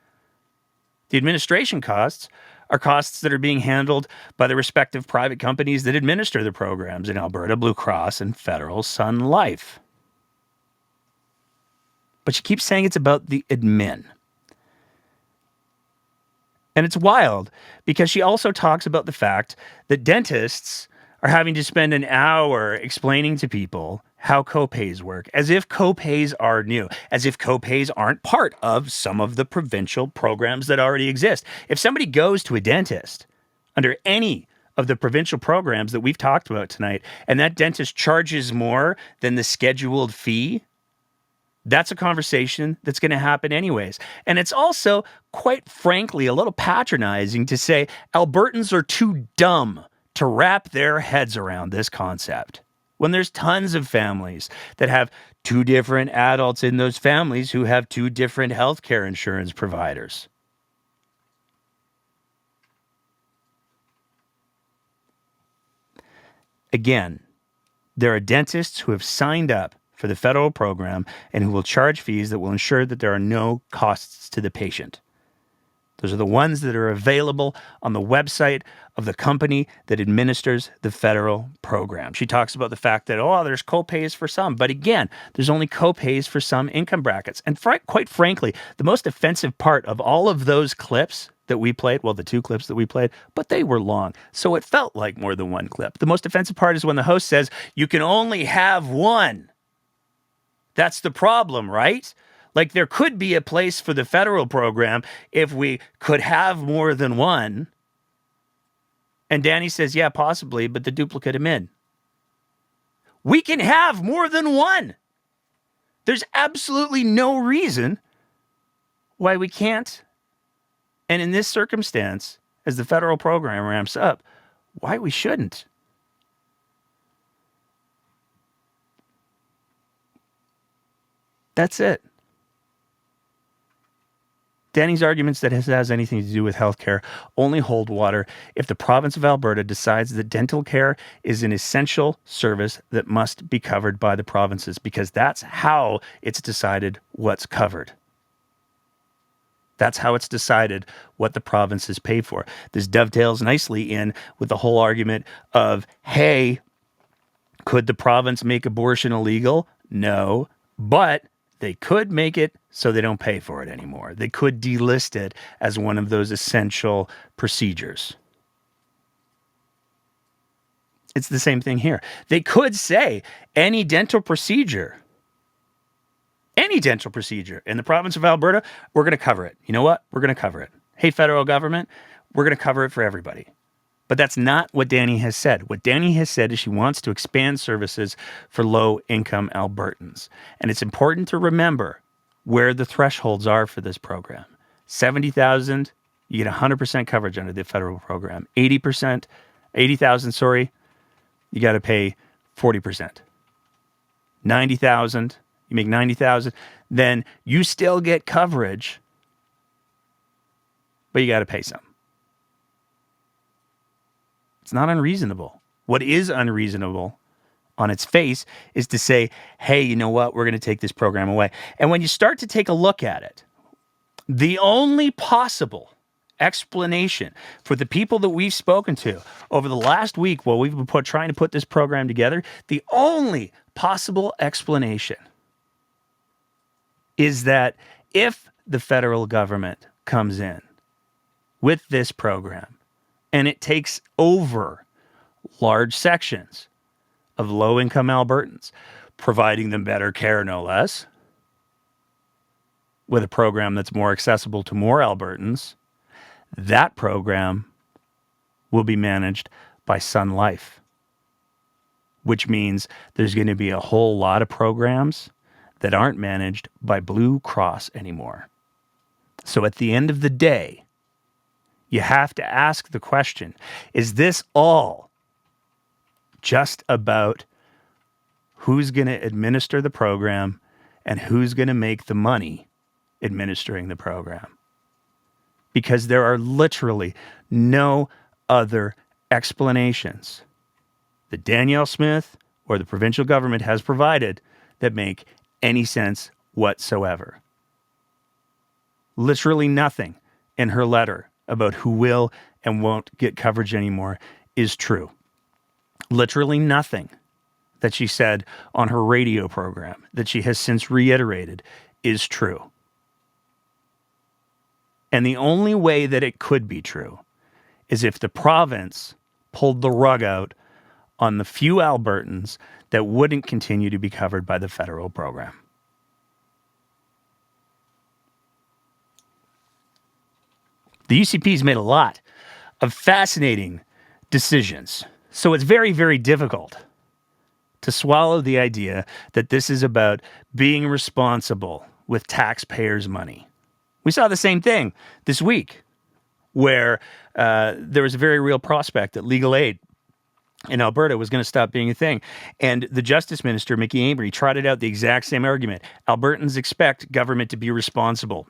The administration costs are costs that are being handled by the respective private companies that administer the programs in Alberta, Blue Cross and Federal Sun Life. But she keeps saying it's about the admin. And it's wild because she also talks about the fact that dentists are having to spend an hour explaining to people how copays work, as if copays are new, as if copays aren't part of some of the provincial programs that already exist. If somebody goes to a dentist under any of the provincial programs that we've talked about tonight, and that dentist charges more than the scheduled fee That's a conversation that's going to happen anyways. And it's also, quite frankly, a little patronizing to say Albertans are too dumb to wrap their heads around this concept, when there's tons of families that have two different adults in those families who have two different healthcare insurance providers. Again, there are dentists who have signed up for the federal program and who will charge fees that will ensure that there are no costs to the patient. Those are the ones that are available on the website of the company that administers the federal program. She talks about the fact that, there's copays for some. But again, there's only copays for some income brackets. And quite frankly, the most offensive part of all of those clips that we played, the two clips that we played, but they were long, so it felt like more than one clip. The most offensive part is when the host says, you can only have one. That's the problem, right? Like, there could be a place for the federal program if we could have more than one. And Danny says, yeah, possibly, but the duplicate admin. We can have more than one. There's absolutely no reason why we can't. And in this circumstance, as the federal program ramps up, why we shouldn't. That's it. Danny's arguments that has anything to do with healthcare only hold water if the province of Alberta decides that dental care is an essential service that must be covered by the provinces, because that's how it's decided what's covered. That's how it's decided what the provinces pay for. This dovetails nicely in with the whole argument of, hey, could the province make abortion illegal? No, but they could make it so they don't pay for it anymore. They could delist it as one of those essential procedures. It's the same thing here. They could say any dental procedure in the province of Alberta, we're going to cover it. You know what? We're going to cover it. Hey, federal government, we're going to cover it for everybody. But that's not what Danny has said. What Danny has said is she wants to expand services for low-income Albertans. And it's important to remember where the thresholds are for this program. $70,000, you get 100% coverage under the federal program. 80,000, you got to pay 40%. 90,000, you make 90,000, then you still get coverage, but you got to pay some. It's not unreasonable. What is unreasonable on its face is to say, hey, you know what? We're going to take this program away. And when you start to take a look at it, the only possible explanation for the people that we've spoken to over the last week while we've been trying to put this program together, the only possible explanation is that if the federal government comes in with this program, and it takes over large sections of low-income Albertans, providing them better care, no less, with a program that's more accessible to more Albertans, that program will be managed by Sun Life, which means there's going to be a whole lot of programs that aren't managed by Blue Cross anymore. So at the end of the day, you have to ask the question, is this all just about who's going to administer the program and who's going to make the money administering the program? Because there are literally no other explanations that Danielle Smith or the provincial government has provided that make any sense whatsoever. Literally nothing in her letter about who will and won't get coverage anymore is true. Literally nothing that she said on her radio program that she has since reiterated is true. And the only way that it could be true is if the province pulled the rug out on the few Albertans that wouldn't continue to be covered by the federal program. The UCP's made a lot of fascinating decisions, so it's very, very difficult to swallow the idea that this is about being responsible with taxpayers' money. We saw the same thing this week, where there was a very real prospect that legal aid in Alberta was going to stop being a thing. And the Justice Minister, Mickey Amery, trotted out the exact same argument. Albertans expect government to be responsible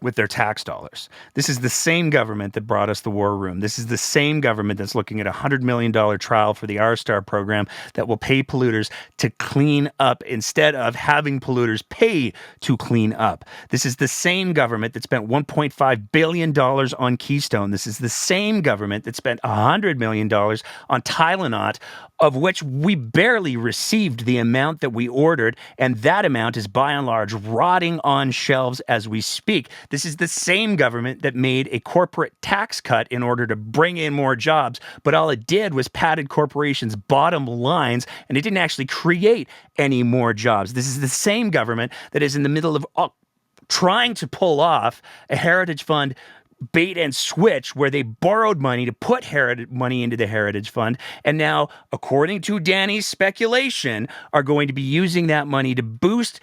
with their tax dollars. This is the same government that brought us the war room. This is the same government that's looking at a $100 million trial for the R-Star program that will pay polluters to clean up instead of having polluters pay to clean up. This is the same government that spent $1.5 billion on Keystone. This is the same government that spent $100 million on Tylenol, of which we barely received the amount that we ordered, and that amount is by and large rotting on shelves as we speak. This is the same government that made a corporate tax cut in order to bring in more jobs, but all it did was padded corporations' bottom lines, and it didn't actually create any more jobs. This is the same government that is in the middle of trying to pull off a heritage fund bait and switch where they borrowed money to put money into the Heritage Fund, and now, according to Danny's speculation, are going to be using that money to boost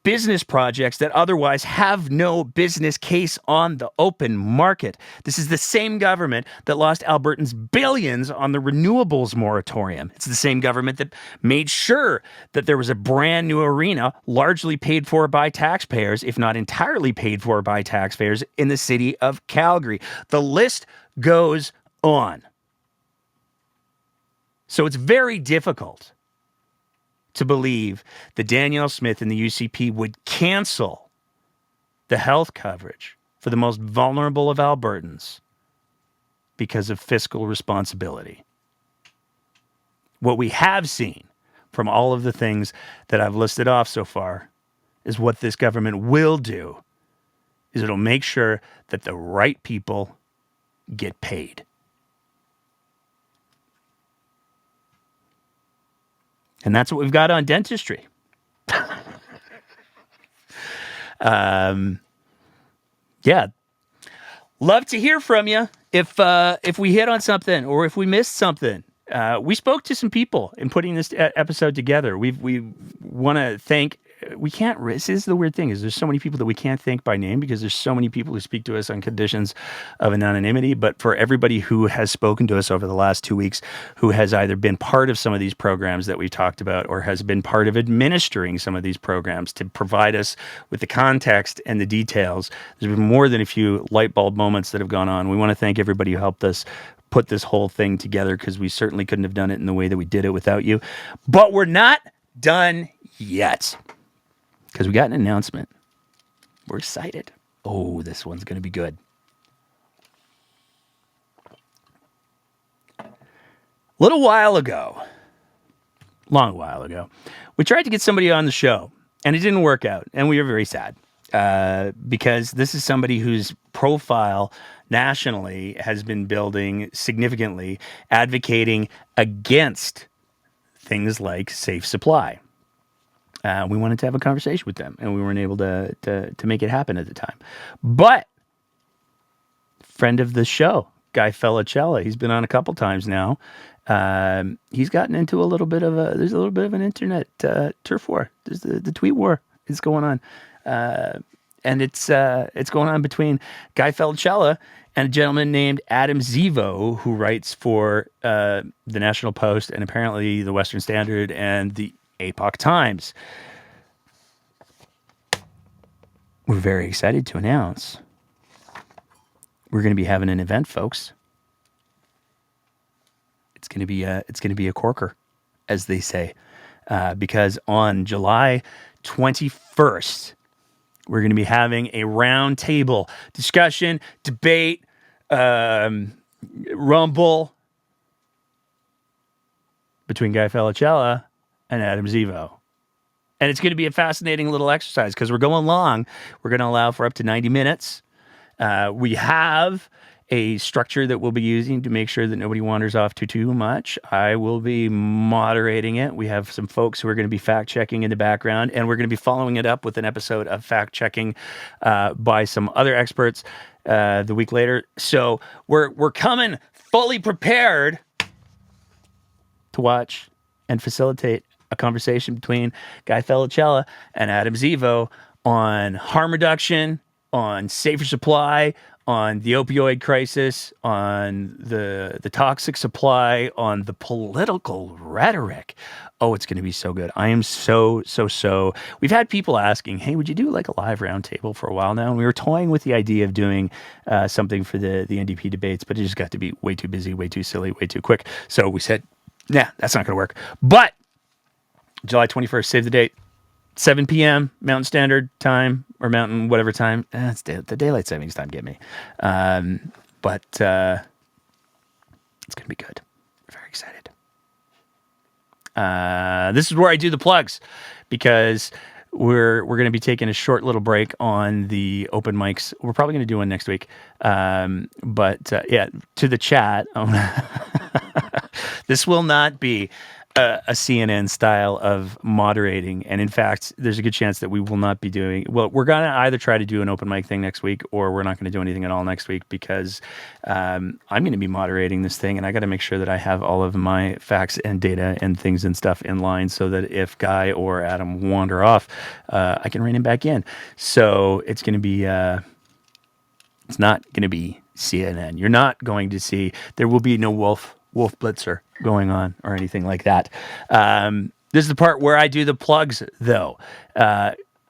business projects that otherwise have no business case on the open market. This is the same government that lost Albertans billions on the renewables moratorium. It's the same government that made sure that there was a brand new arena, largely paid for by taxpayers, if not entirely paid for by taxpayers, in the city of Calgary. The list goes on. So it's very difficult to believe that Danielle Smith and the UCP would cancel the health coverage for the most vulnerable of Albertans because of fiscal responsibility. What we have seen from all of the things that I've listed off so far is what this government will do is it'll make sure that the right people get paid. And that's what we've got on dentistry. Yeah. Love to hear from you if we hit on something or if we missed something. We spoke to some people in putting this episode together. We want to thank. We can't. This is the weird thing: is there's so many people that we can't thank by name because there's so many people who speak to us on conditions of anonymity. But for everybody who has spoken to us over the last 2 weeks, who has either been part of some of these programs that we've talked about, or has been part of administering some of these programs to provide us with the context and the details, there's been more than a few light bulb moments that have gone on. We want to thank everybody who helped us put this whole thing together because we certainly couldn't have done it in the way that we did it without you. But we're not done yet. Because we got an announcement. We're excited. Oh, this one's going to be good. Long while ago, we tried to get somebody on the show, and it didn't work out, and we were very sad. Because this is somebody whose profile nationally has been building significantly, advocating against things like safe supply. We wanted to have a conversation with them, and we weren't able to make it happen at the time. But friend of the show, Guy Felicella, he's been on a couple times now. He's gotten into there's a little bit of an internet turf war. There's the tweet war is going on, and it's going on between Guy Felicella and a gentleman named Adam Zivo, who writes for the National Post and apparently the Western Standard and the Epoch Times. We're very excited to announce we're going to be having an event, folks. It's going to be a corker, as they say, because on July 21st, we're going to be having a roundtable discussion, debate, rumble between Guy Felicella and Adam Zivo. And it's going to be a fascinating little exercise because we're going long. We're going to allow for up to 90 minutes. We have a structure that we'll be using to make sure that nobody wanders off too much. I will be moderating it. We have some folks who are going to be fact-checking in the background, and we're going to be following it up with an episode of fact-checking by some other experts the week later. So we're coming fully prepared to watch and facilitate a conversation between Guy Felicella and Adam Zivo on harm reduction, on safer supply, on the opioid crisis, on the toxic supply, on the political rhetoric. Oh, it's going to be so good. I am so. We've had people asking, hey, would you do like a live roundtable for a while now? And we were toying with the idea of doing something for the NDP debates, but it just got to be way too busy, way too silly, way too quick. So we said, nah, that's not going to work. But July 21st, save the date. 7 p.m. Mountain Standard Time or Mountain whatever time. It's the daylight savings time. Get me, but it's gonna be good. Very excited. This is where I do the plugs because we're gonna be taking a short little break on the open mics. We're probably gonna do one next week. But yeah, to the chat. This will not be a CNN style of moderating. And in fact, there's a good chance that we will not be doing, well, we're going to either try to do an open mic thing next week or we're not going to do anything at all next week because I'm going to be moderating this thing and I got to make sure that I have all of my facts and data and things and stuff in line so that if Guy or Adam wander off, I can rein him back in. So it's going to be, it's not going to be CNN. You're not going to see, there will be no Wolf Blitzer going on or anything like that. This is the part where I do the plugs, though.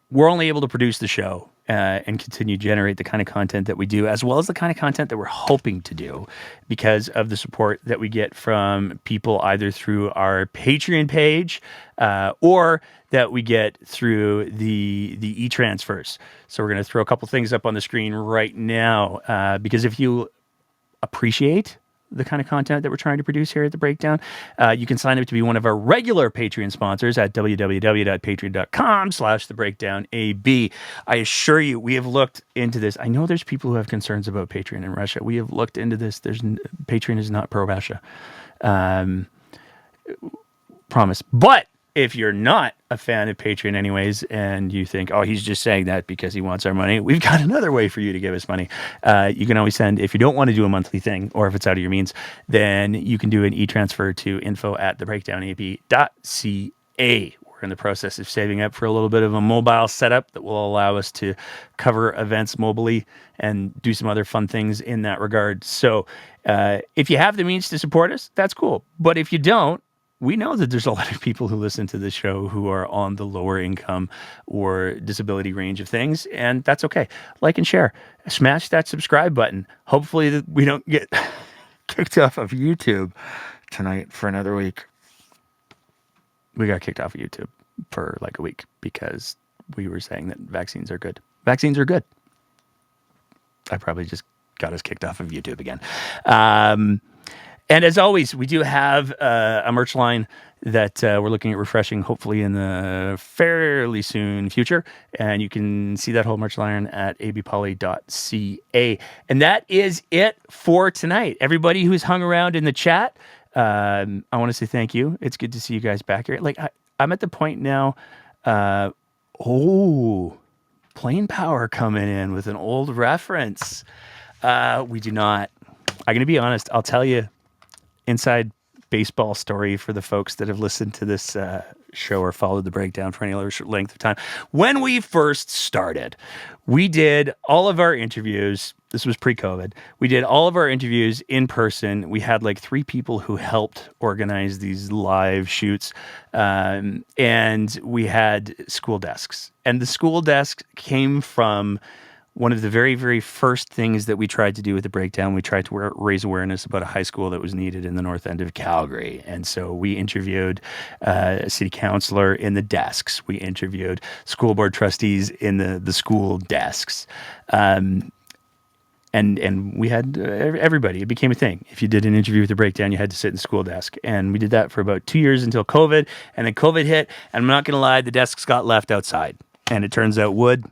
We're only able to produce the show and continue to generate the kind of content that we do, as well as the kind of content that we're hoping to do because of the support that we get from people either through our Patreon page or that we get through the e-transfers. So we're going to throw a couple things up on the screen right now because if you appreciate the kind of content that we're trying to produce here at The Breakdown, you can sign up to be one of our regular Patreon sponsors at www.patreon.com/thebreakdownab. I assure you, we have looked into this. I know there's people who have concerns about Patreon in Russia. We have looked into this. Patreon is not pro-Russia. Promise. But if you're not a fan of Patreon anyways, and you think, oh, he's just saying that because he wants our money, we've got another way for you to give us money. You can always send, if you don't want to do a monthly thing, or if it's out of your means, then you can do an e-transfer to info@thebreakdownab.ca. We're in the process of saving up for a little bit of a mobile setup that will allow us to cover events mobily and do some other fun things in that regard. So if you have the means to support us, that's cool. But if you don't, we know that there's a lot of people who listen to this show who are on the lower income or disability range of things, and that's okay. Like and share. Smash that subscribe button. Hopefully we don't get kicked off of YouTube tonight for another week. We got kicked off of YouTube for like a week because we were saying that vaccines are good. Vaccines are good. I probably just got us kicked off of YouTube again. And as always, we do have a merch line that we're looking at refreshing, hopefully in the fairly soon future. And you can see that whole merch line at abpoly.ca. And that is it for tonight. Everybody who's hung around in the chat, I want to say thank you. It's good to see you guys back here. Like I'm at the point now. Plain Power coming in with an old reference. We do not. I'm going to be honest. I'll tell you. Inside baseball story for the folks that have listened to this show or followed The Breakdown for any other length of time. When we first started, we did all of our interviews. This was pre-COVID. We did all of our interviews in person. We had like 3 people who helped organize these live shoots. And we had school desks. And the school desk came from one of the very, very first things that we tried to do with The Breakdown. We tried to raise awareness about a high school that was needed in the north end of Calgary. And so we interviewed a city councillor in the desks. We interviewed school board trustees in the school desks. And we had everybody. It became a thing. If you did an interview with The Breakdown, you had to sit in the school desk. And we did that for about 2 years until COVID. And then COVID hit. And I'm not going to lie, the desks got left outside. And it turns out wood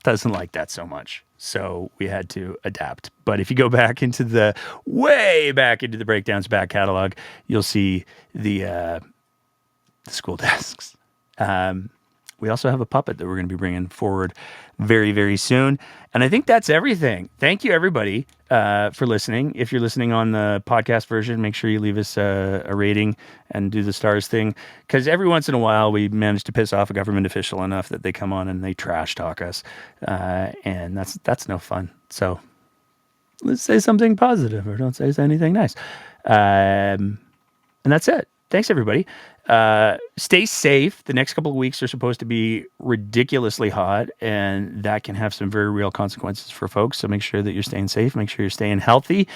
doesn't like that so much. So we had to adapt. But if you go back into way back into the Breakdown's back catalog, you'll see the school desks. we also have a puppet that we're going to be bringing forward very, very soon. And I think that's everything. Thank you, everybody, for listening. If you're listening on the podcast version, make sure you leave us a rating and do the stars thing. Because every once in a while, we manage to piss off a government official enough that they come on and they trash talk us. And that's no fun. So let's say something positive or don't say anything nice. And that's it. Thanks, everybody. Stay safe. The next couple of weeks are supposed to be ridiculously hot, and that can have some very real consequences for folks. So make sure that you're staying safe. Make sure you're staying healthy.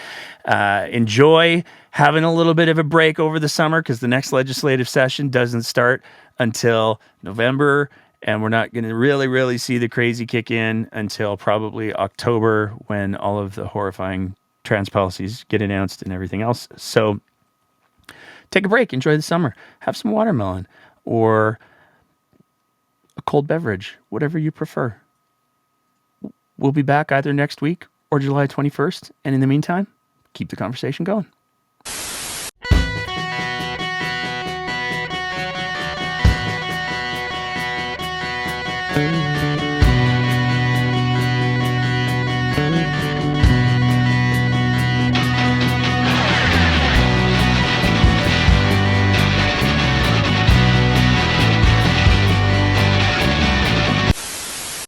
Enjoy having a little bit of a break over the summer because the next legislative session doesn't start until November, and we're not going to really see the crazy kick in until probably October when all of the horrifying trans policies get announced and everything else. So take a break, enjoy the summer, have some watermelon or a cold beverage, whatever you prefer. We'll be back either next week or July 21st. And in the meantime, keep the conversation going.